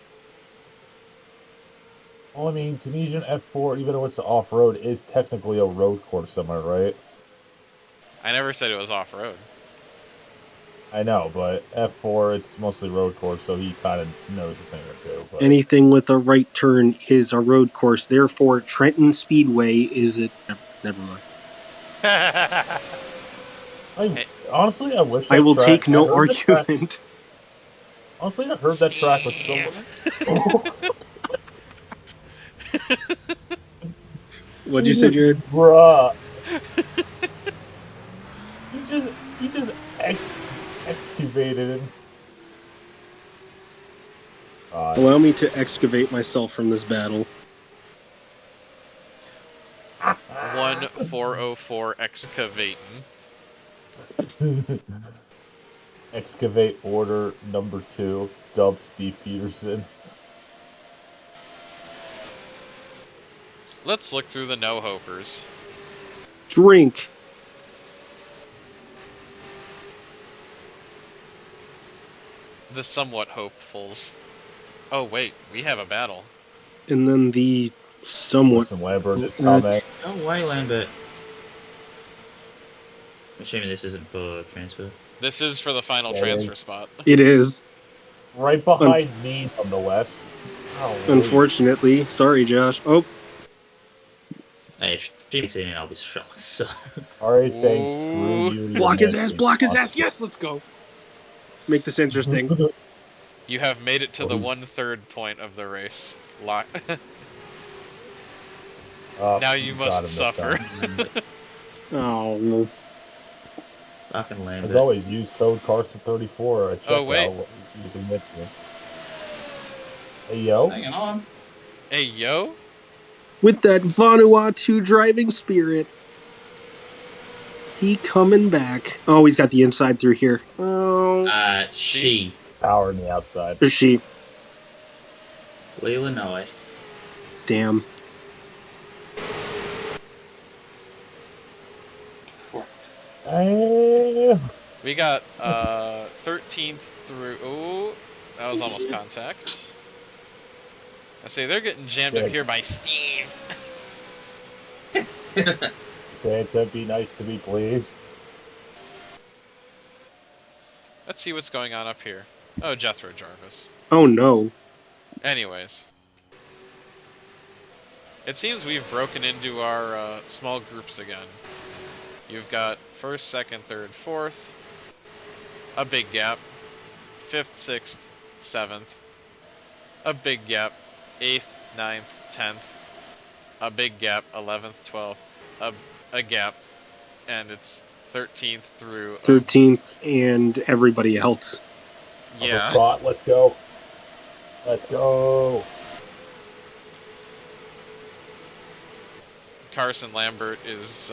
Well, I mean, Tunisian F4, even though it's off-road, is technically a road course, am I right? I never said it was off-road. I know, but F4, it's mostly road course, so he kind of knows a thing or two. But... Anything with a right turn is a road course. Therefore, Trenton Speedway is it. Never mind. Honestly, I wish I will track, take no I heard that track- argument. Honestly, I heard that track was so... What'd you say, Jared? Bruh. He just excavated him. Allow me to excavate myself from this battle. 1404 excavating. Excavate order number 2. Dub Steve Peterson. Let's look through the no-hopers. Drink. The somewhat hopefuls. Oh wait, we have a battle. And then the somewhat... Listen, Lambert, this comment. No way, Lambert. I'm assuming this isn't for transfer. This is for the final transfer spot. It is. Right behind me, nonetheless. Unfortunately. Sorry, Josh. Oh. Hey, if she makes it in, I'll be shocked. So. Already saying screw you. Block his ass, block his ass. Yes, let's go. Make this interesting. You have made it to the 1/3 point of the race. Now you must suffer. Oh, no. Fucking Lambert. As always, use code Carson34 at checkout. Oh, wait. Using Mitchell. Hey, yo. Hanging on. Hey, yo. With that Vanuatu driving spirit. He coming back. Oh, he's got the inside through here. Oh, She. Power on the outside. or she. Leela Noe. Damn. We got 13th through. Oh, that was almost contact. I say they're getting jammed up here by Steve. Santa, be nice to me, please. Let's see what's going on up here. Oh, Jethro Jarvis. Oh no. Anyways. It seems we've broken into our small groups again. You've got 1st, 2nd, 3rd, 4th. A big gap. 5th, 6th, 7th. A big gap. 8th, 9th, 10th. A big gap. 11th, 12th. A gap. And it's 13th through 13th and everybody else. Yeah. Spot. Let's go. Let's go. Carson Lambert is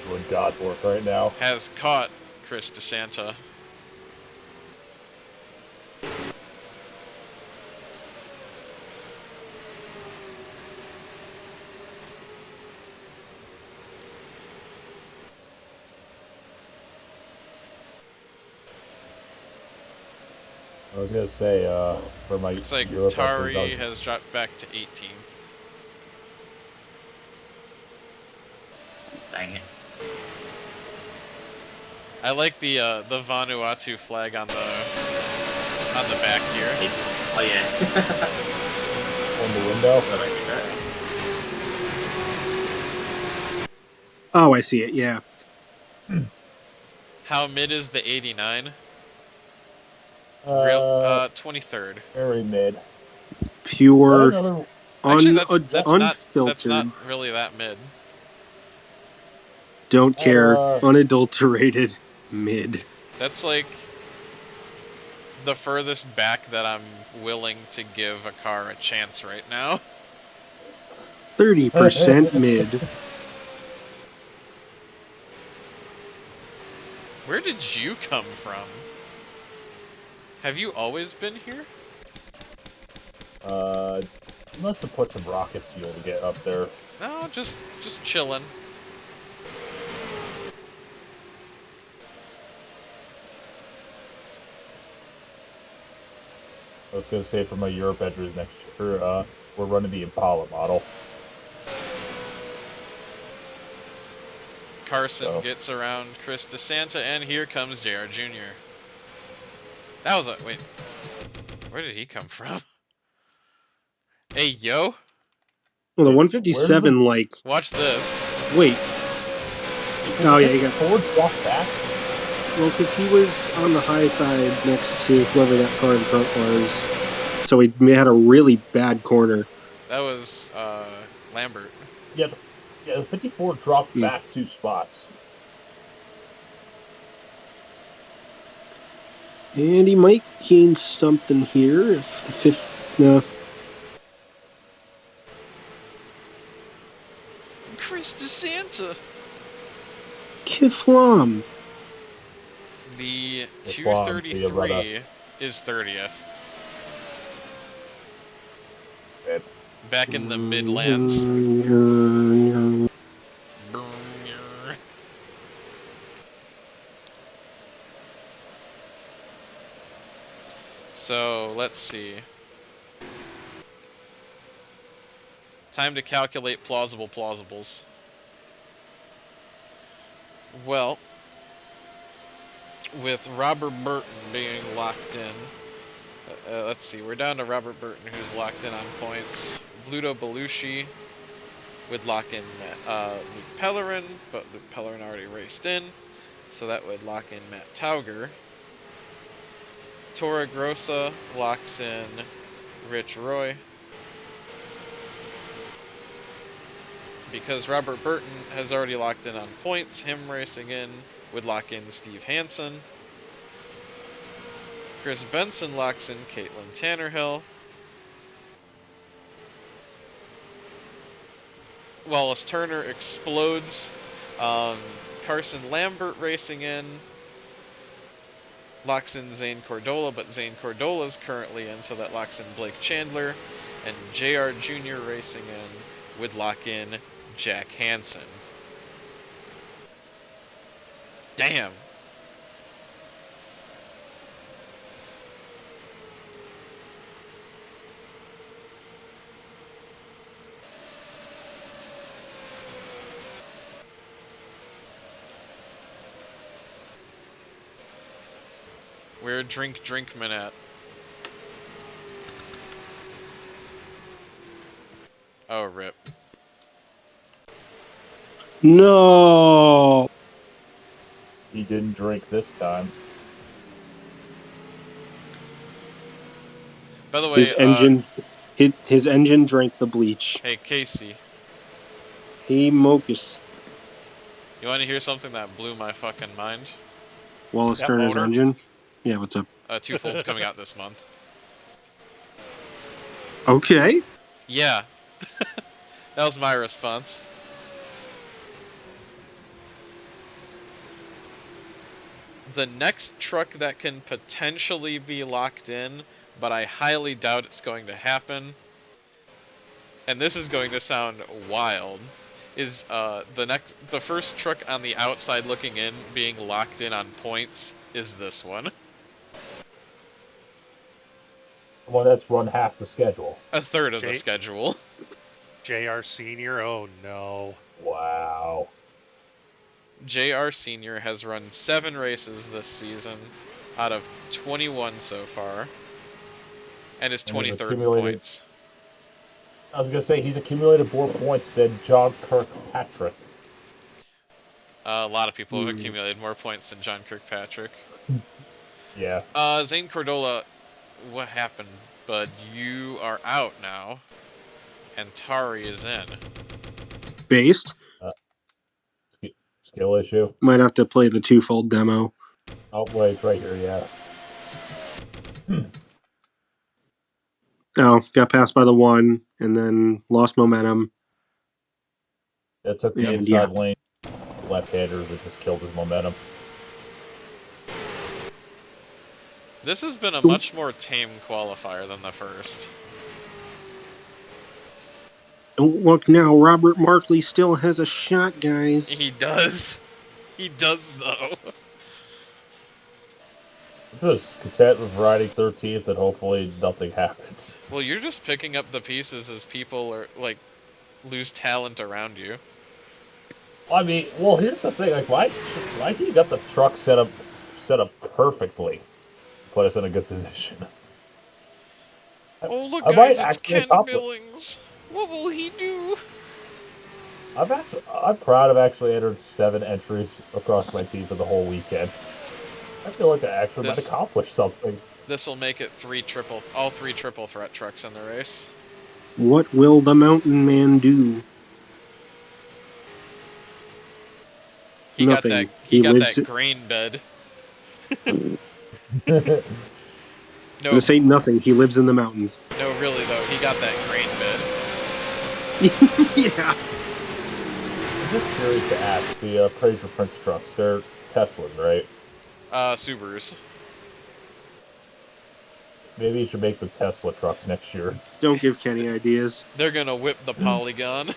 Doing God's work right now. has caught Chris DeSanta. I was gonna say, for my Looks like Europe Tari reference, has dropped back to 18th. Dang it. I like the Vanuatu flag on the back here. Oh yeah. on the window. Oh, I see it. Yeah. How mid is the 89? Uh, 23rd. very mid. Pure. Another, Actually, that's unfiltered. not really that mid. Don't care. Unadulterated. Mid. That's like the furthest back that I'm willing to give a car a chance right now. 30% mid. Where did you come from? Have you always been here? you must have put some rocket fuel to get up there. No, just chilling. I was gonna say for my Europe entries next year, we're running the Impala model. Carson gets around Chris DeSanta, and here comes JR Jr. That was a... wait. Where did he come from? Hey, yo. Well, the 157, like... Watch this. Wait. Oh, yeah, you got... Ford drop back? Well, because he was on the high side next to whoever that car in front was. So he had a really bad corner. That was, Lambert. Yeah, the 54 dropped back 2 spots. And he might gain something here if the fifth... No. Chris DeSanta. Kiflam. The 233 is 30th. Back in the Midlands. So, let's see. Time to calculate plausible plausibles. Well, with Robert Burton being locked in, let's see, we're down to Robert Burton, who's locked in on points. Bluto Belushi would lock in Luke Pellerin, but Luke Pellerin already raced in, so that would lock in Matt Tauger. Torre Grossa locks in Rich Roy. Because Robert Burton has already locked in on points, him racing in would lock in Steve Hansen. Chris Benson locks in Caitlin Tannerhill. Wallace Turner explodes. Carson Lambert racing in. Locks in Zane Cordola, but Zane Cordola's currently in, so that locks in Blake Chandler. And JR Jr. racing in would lock in Jack Hansen. Damn. Where Drinkman at? Oh, rip. No. He didn't drink this time. By the way, his engine drank the bleach. Hey, Casey. Hey, Mocus. You want to hear something that blew my fucking mind? Wallace Turner's engine? Yeah, what's up? Twofold's coming out this month. Okay. Yeah. That was my response. The next truck that can potentially be locked in, but I highly doubt it's going to happen, and this is going to sound wild, is the first truck on the outside looking in being locked in on points is this one. Well, that's run half the schedule. A third of the schedule. JR Senior, oh no. Wow. JR Senior has run 7 races this season out of 21 so far, and is 23rd in points. I was going to say, he's accumulated more points than John Kirkpatrick. A lot of people have accumulated more points than John Kirkpatrick. Yeah. Zane Cordola, what happened, bud? You are out now, and Tari is in. Based? Skill issue. Might have to play the twofold demo. Oh, wait, it's right here, yeah. Oh, got passed by the one, and then lost momentum. It took the inside lane. Left-handers, it just killed his momentum. This has been a much more tame qualifier than the first. Don't look now, Robert Markley still has a shot, guys. He does. He does, though. Just content with riding 13th and hopefully nothing happens. Well, you're just picking up the pieces as people are, like, lose talent around you. I mean, well, here's the thing. Like, my team got the truck set up perfectly. Put us in a good position. Oh, look, guys, it's Ken Billings. What will he do? I'm proud of actually entered 7 entries across my team for the whole weekend. I feel like I actually might accomplish something. This will make it all three triple threat trucks in the race. What will the Mountain Man do? He Nothing. got that grain bed. No. This ain't nothing. He lives in the mountains. No, really though, he got that grain bed. Yeah. I'm just curious to ask, the Fraser Prince trucks, they're Tesla, right? Subarus. Maybe you should make the Tesla trucks next year. Don't give Kenny ideas. They're gonna whip the Polygon.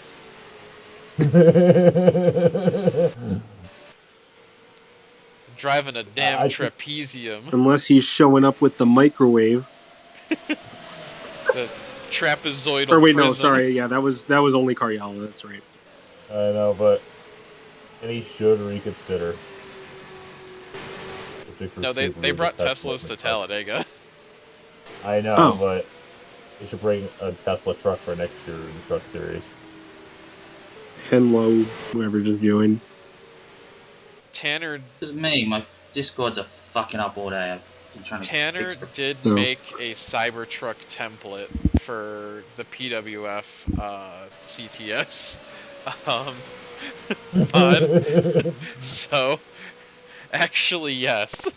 Driving a damn trapezium. Unless he's showing up with the microwave. The trapezoidal Or wait, prism. no, sorry, yeah, that was only Cariello, that's right. I know, but Kenny should reconsider. No, they brought Teslas to Talladega. I know, but they should bring a Tesla truck for next year in the Truck Series. Henlo, whoever just joined. Tanner... It's me. My Discords are fucking up all day. I've been trying to Tanner did make a Cybertruck template for the PWF CTS mod. So, actually, yes.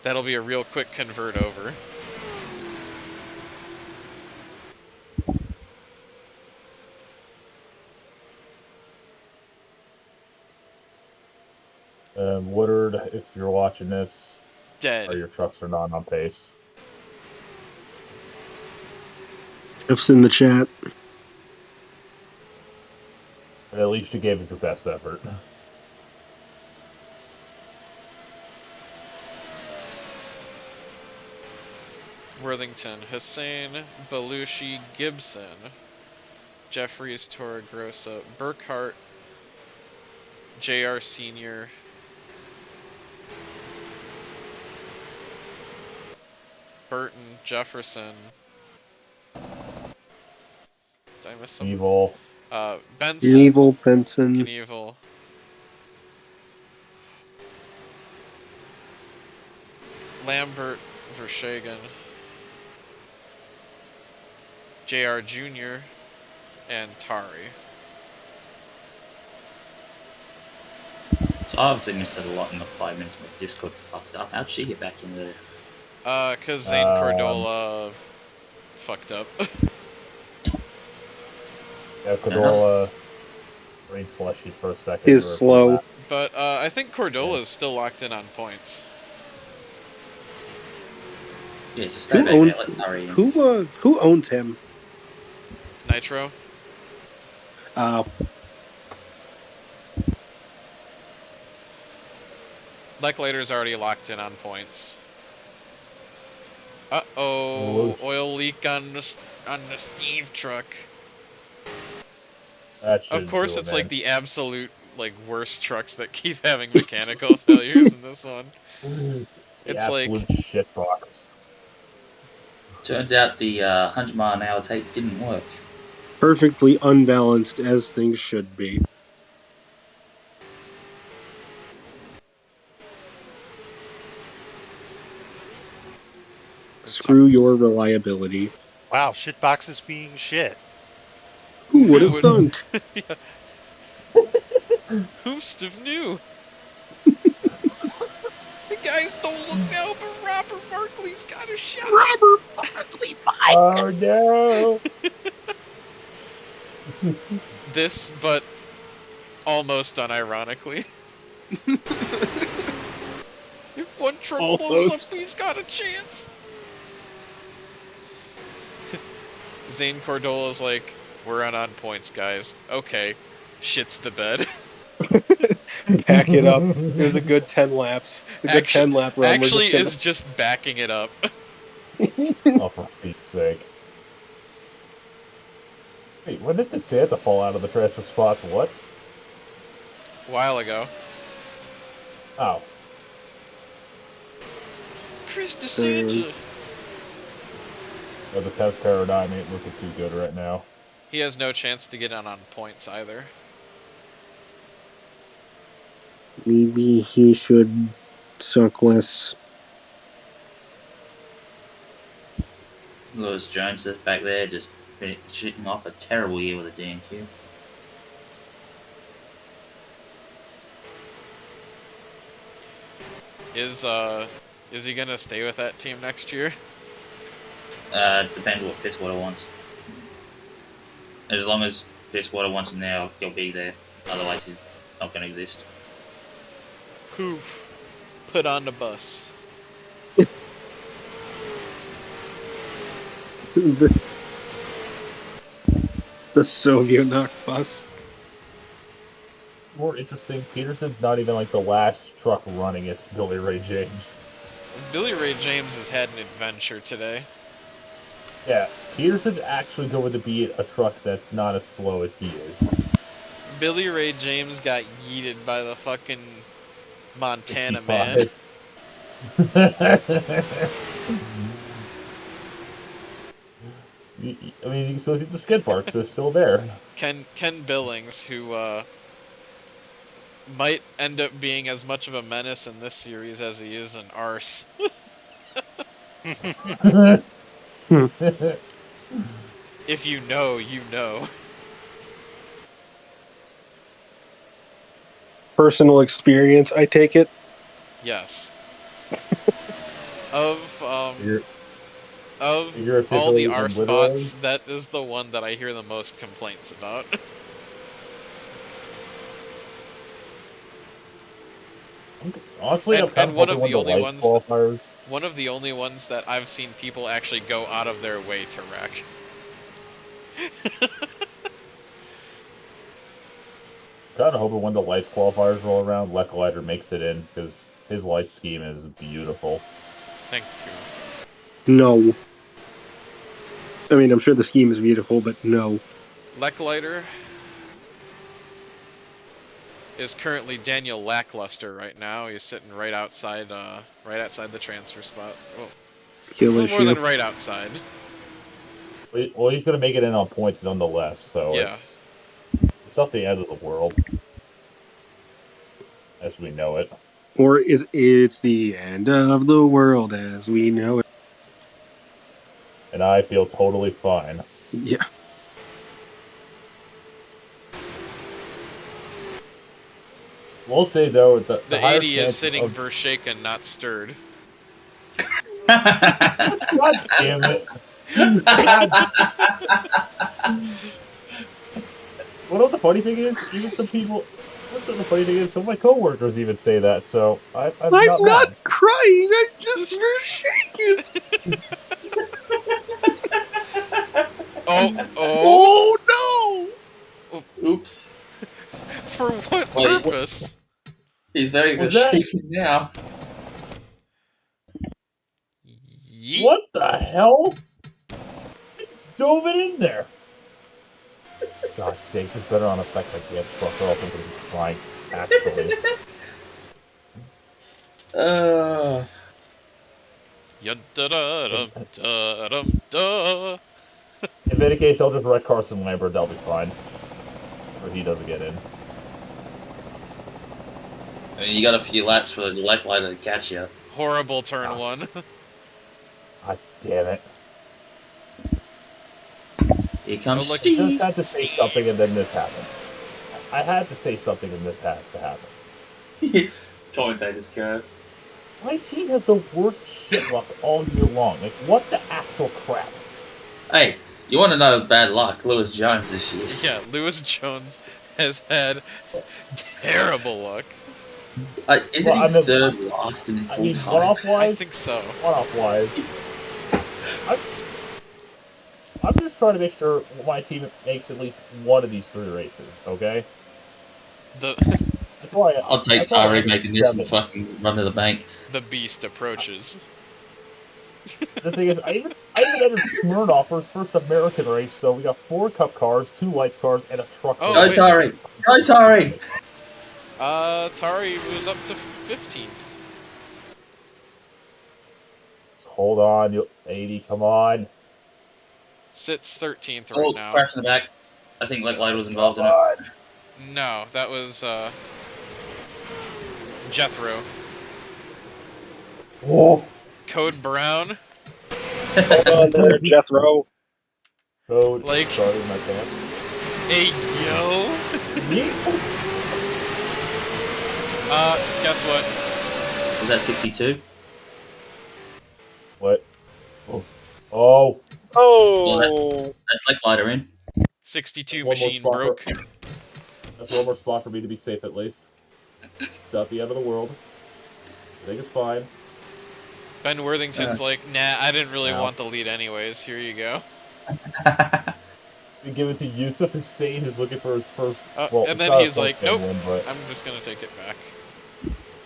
That'll be a real quick convert over. Woodard, if you're watching this, Dead. your trucks are not on pace. If's in the chat. But at least you gave it your best effort. Worthington, Hussein, Belushi, Gibson, Jeffries, Torregrossa, Burkhart, JR Sr., Burton, Jefferson. Did I miss some? Evil. Benson. Evil, Benson. Knievel. Lambert, Vershagen. JR Jr. and Tari. So I obviously missed it a lot in the 5 minutes my Discord fucked up. How'd she get back in there? Cause Zane Cordola fucked up. Yeah, Cordola rain slushy for a second. Is slow. But I think Cordola is still locked in on points. Yeah, so stay back there, let Tari in. Who owns him? Nitro? Lecklater's already locked in on points. Uh-oh, oil leak on the Steve truck. Of course, it's like the absolute worst trucks that keep having mechanical failures in this one. It's like shit box. Turns out the 100-mile-an-hour tape didn't work. Perfectly unbalanced as things should be. Screw your reliability. Wow, shitbox is being shit. Who would have thunk? Who'st have knew? The guys don't look now, but Robert Markley's got a shot. Robert Markley, oh no! This, but almost unironically. If one truck blows up, he's got a chance. Zane Cordola's like, we're on points, guys. Okay, shits the bed. Pack it up. It was a good 10 laps. A good 10 lap run. Actually, is just backing it up. Oh, for Pete's sake. Wait, when did DeSanta fall out of the transfer spots? What? A while ago. Oh. Chris DeSanta. Yeah, the 10th paradigm ain't looking too good right now. He has no chance to get on points either. Maybe he should suck less. Lewis Jones is back there just shooting off a terrible year with a DNQ. Is he gonna stay with that team next year? Depends what Fitzwater wants. As long as Fitzwater wants him now, he'll be there. Otherwise, he's not going to exist. Poof. Put on the bus. The Soviet knock bus. More interesting, Peterson's not even like the last truck running, it's Billy Ray James. Billy Ray James has had an adventure today. Yeah, Peterson's actually going to be a truck that's not as slow as he is. Billy Ray James got yeeted by the fucking Montana man. I mean, you still see the skid marks, they're still there. Ken Billings, who might end up being as much of a menace in this series as he is in Arse. If you know, you know. Personal experience, I take it? Yes. Of all the Figuratively R and literally? spots, that is the one that I hear the most complaints about. Honestly, I'm kind of one hoping of the only lights ones qualifiers. one of the only ones that I've seen people actually go out of their way to wreck. Kind of hoping when the lights qualifiers roll around, Leclerc makes it in because his light scheme is beautiful. Thank you. No. I mean, I'm sure the scheme is beautiful, but no. Leclerc is currently Daniel Lackluster right now. He's sitting right outside the transfer spot. Oh, a little more than right outside. Well, he's going to make it in on points nonetheless, so yeah. It's not the end of the world as we know it. Or it's the end of the world as we know it. And I feel totally fine. Yeah. We'll say, though, the 80 is sitting vershaken, not stirred. God damn it. Well, the funny thing is, even some people... the funny thing is, some of my coworkers even say that, so I'm not crying, I'm just vershaken. Oh no! Oops. For what purpose? He's very shaken now. Yeet. What the hell? Dove it in there. God's sake, this better not affect my damn truck, or else I'm going to be crying, actually. In any case, I'll just wreck Carson Lambert, that'll be fine. Or he doesn't get in. I mean, you got a few laps for the Leclerc to catch you. Horrible turn one. God damn it. Here comes I just had to say something and then this happened. I had to say something and this has to happen. Commentator's curse. My team has the worst shit luck all year long. Like, what the actual crap? Hey, you want to know bad luck? Lewis Jones this year. Yeah, Lewis Jones has had terrible luck. Isn't he third last in full time? One-off-wise? I think so. One-off-wise. I'm just trying to make sure my team makes at least one of these 3 races, okay? I'll take Tyreek making this and fucking run to the bank. The beast approaches. The thing is, I even entered Smirnoff for his first American race, so we got 4 Cup cars, 2 Lights cars, and a truck. Oh, go Tyreek! Go Tyreek! Tari moves up to 15th. Hold on, you 80, come on. Sits 13th right now. Crash in the back. I think Leclerc was involved in it. No, that was Jethro. Whoa. Code Brown. Hold on there, Jethro. Code. Like, sorry, my pants. Hey, yo. Guess what? Was that 62? What? Oh. Well, that's Leclerc in. 62 machine broke. That's one more spot for me to be safe at least. It's not the end of the world. I think it's fine. Ben Worthington's like, nah, I didn't really want the lead anyways. Here you go. We give it to Yusuf Hussein, who's looking for his first. And then he's like, nope, I'm just gonna take it back.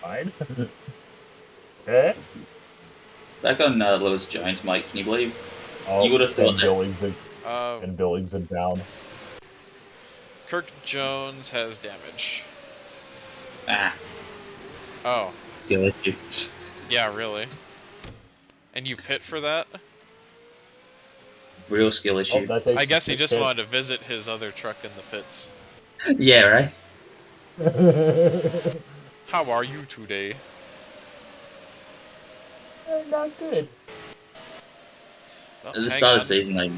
Fine. Okay. Back on Lewis Jones, Mike, can you believe? Oh, you would have thought and Billings and down. Kirk Jones has damage. Ah. Oh. Skill issue. Yeah, really. And you pit for that? Real skill issue. I guess he just wanted to visit his other truck in the pits. Yeah, right? How are you today? Not good. At the start of the season, like,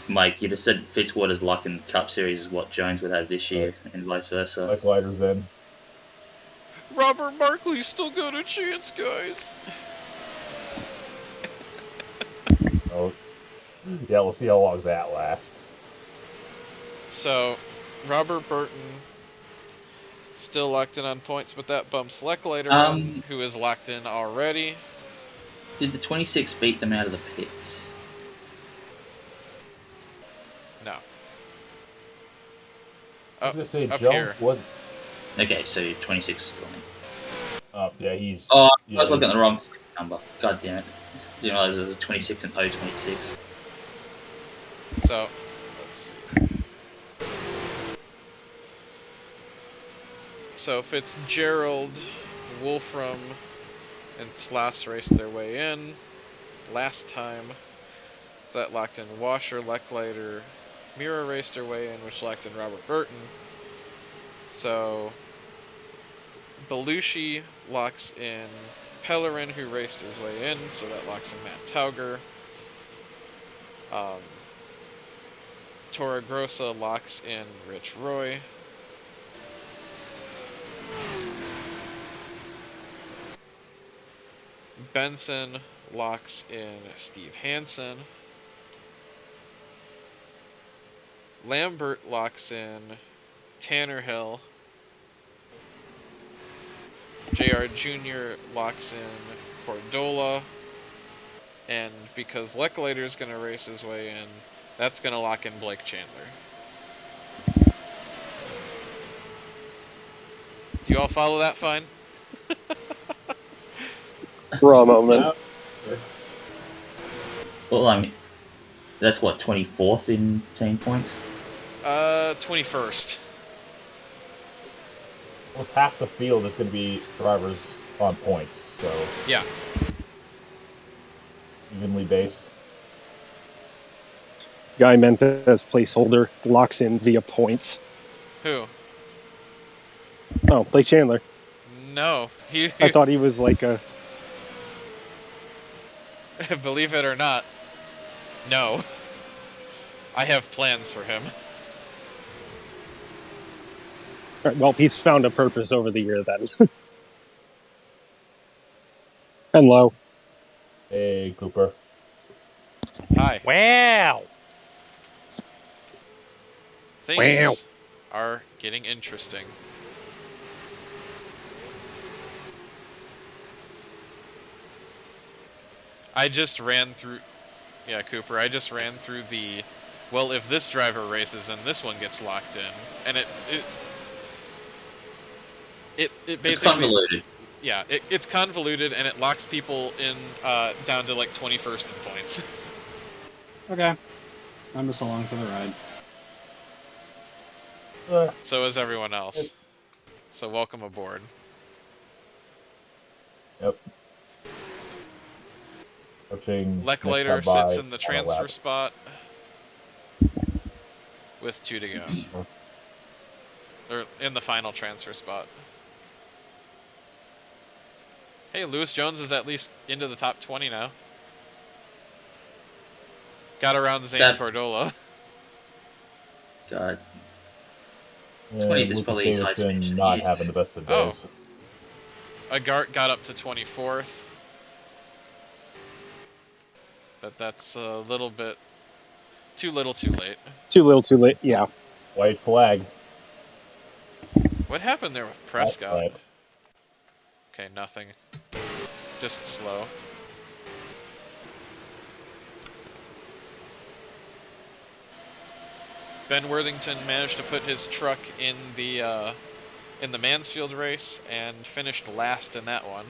Mike, you'd have said Fitzwater's luck in Cup Series is what Jones would have this year, and vice versa. Like Lighter's in. Robert Markley still got a chance, guys. Yeah, we'll see how long that lasts. So, Robert Burton still locked in on points, but that bumps Lecklater in, who is locked in already. Did the 26 beat them out of the pits? No. I was gonna say up Jones here. was. Okay, so 26 is still in. Yeah, he's. Oh, I yeah, was looking at the wrong number. God damn it. Didn't realize it was a 26 and 026. So, let's see. So Fitzgerald, Wolfram, and Slass raced their way in last time. So that locked in Washer, Lecklater, Mira raced their way in, which locked in Robert Burton. So Belushi locks in Pellerin, who raced his way in, so that locks in Matt Tauger. Torregrossa locks in Rich Roy. Benson locks in Steve Hansen. Lambert locks in Tanner Hill. JR Jr. locks in Cordola. And because Lecklater is going to race his way in, that's going to lock in Blake Chandler. Do you all follow that fine? For a moment. Well, I mean, that's what, 24th in team points? 21st. Almost half the field is going to be drivers on points, so. Yeah. Evenly based. Guy meant as placeholder locks in via points. Who? Oh, Blake Chandler. No. I thought he was like a... Believe it or not, no. I have plans for him. Right, well, he's found a purpose over the year then. And low. Hey, Cooper. Hi. Wow. Things are getting interesting. I just ran through... Yeah, Cooper, I just ran through the... Well, if this driver races and this one gets locked in, and it basically... It's convoluted. Yeah, it's convoluted, and it locks people in down to like 21st in points. Okay. I'm just along for the ride. So is everyone else. So welcome aboard. Yep. Lecklater sits in the transfer spot with 2 to go. Or in the final transfer spot. Hey, Lewis Jones is at least into the top 20 now. Got around Zane Cordola. God. Yeah, 20th is probably his highest finish. Not having the best of days. Agart got up to 24th. But that's a little bit too little too late. Too little too late, yeah. White flag. What happened there with Prescott? Okay, nothing. Just slow. Ben Worthington managed to put his truck in the Mansfield race and finished last in that one.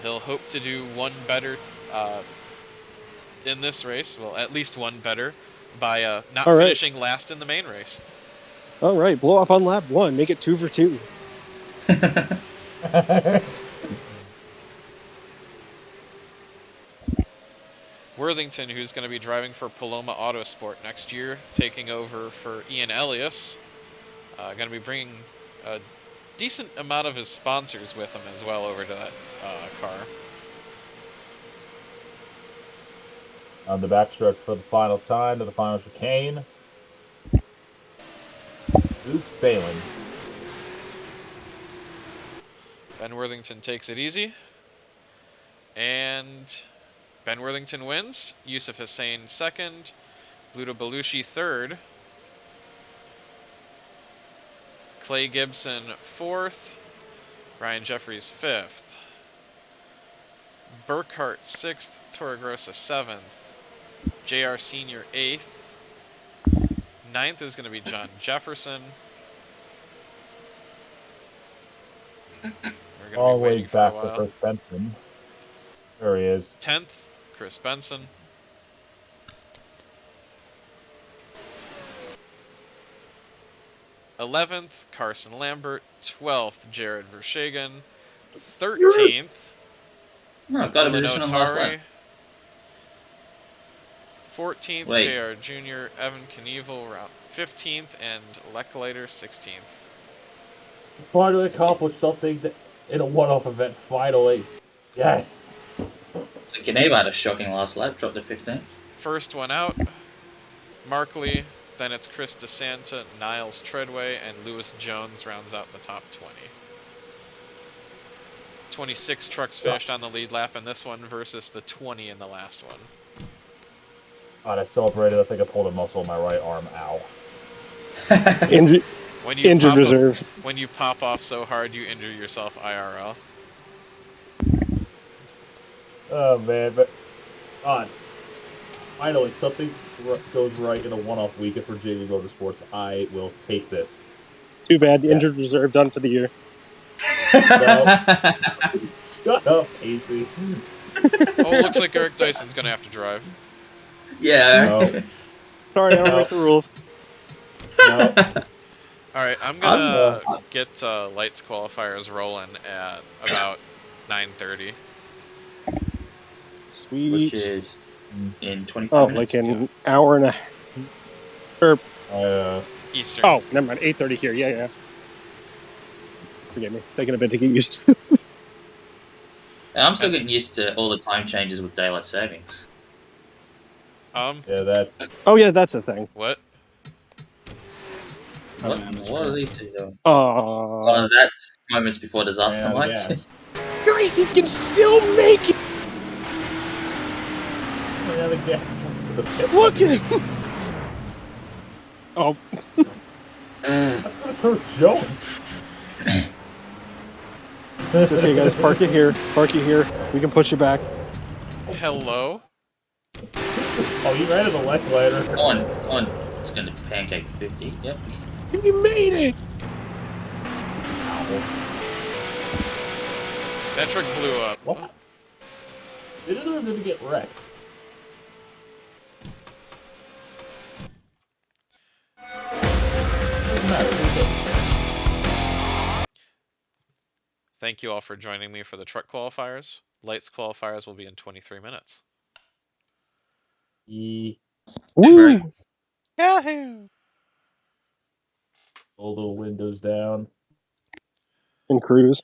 He'll hope to do one better in this race. Well, at least one better by not finishing last in the main race. All right, blow up on lap 1. Make it 2 for 2. Worthington, who's going to be driving for Paloma Autosport next year, taking over for Ian Elias. Going to be bringing a decent amount of his sponsors with him as well over to that car. On the backstretch for the final time to the final chicane. Smooth sailing. Ben Worthington takes it easy. And Ben Worthington wins. Yusuf Hussain second. Bluto Belushi third. Clay Gibson fourth. Ryan Jeffries fifth. Burkhart sixth. Torregrossa seventh. JR Senior eighth. Ninth is going to be John Jefferson. We're going to be Always waiting for a back to while. Chris Benson. There he is. 10th, Chris Benson. 11th, Carson Lambert. 12th, Jared Vershagen. 13th, Oh, got a Owen position on last lap. Otari. 14th, Wait. JR Jr., Evan Knievel, 15th, and Lecklater, 16th. Finally accomplished something in a one-off event, finally. Yes! So Knievel had a shocking last lap, dropped to 15th. First one out, Markley. Then it's Chris DeSanta, Niles Treadway, and Lewis Jones rounds out the top 20. 26 trucks finished on the lead lap in this one versus the 20 in the last one. God, I celebrated. I think I pulled a muscle in my right arm. Ow. Injured reserve. When you pop off so hard, you injure yourself IRL. Oh, man. But, God. Finally, something goes right in a one-off weekend for JV Motorsports. I will take this. Too bad. Injured reserve done for the year. Shut up, Casey. Oh, looks like Eric Dyson's going to have to drive. Yeah. No. Sorry, I don't like the rules. No. Alright, I'm gonna get lights qualifiers rolling at about 9:30. Sweet. Which is in 25 Oh, minutes. like an hour and a... Eastern. Oh, never mind. 8:30 here. Yeah. Forgive me. Taking a bit to get used to this. I'm still getting used to all the time changes with daylight savings. Yeah, that. Oh, yeah, that's the thing. What? What are these two doing? Oh, that's moments before disaster, Mike. Yes. Guys, he can still make it. Yeah, the gas coming to the pit. Look at him. Oh. That's gonna hurt Jones. It's okay, guys. Park it here. Park it here. We can push it back. Hello? Oh, you ran to the left later. Someone is going to pancake 50. Yep. You made it. That truck blew up. What? They didn't get wrecked. Doesn't matter. Thank you all for joining me for the truck qualifiers. Lights qualifiers will be in 23 minutes. Woo! Yahoo! Pull the windows down. And cruise.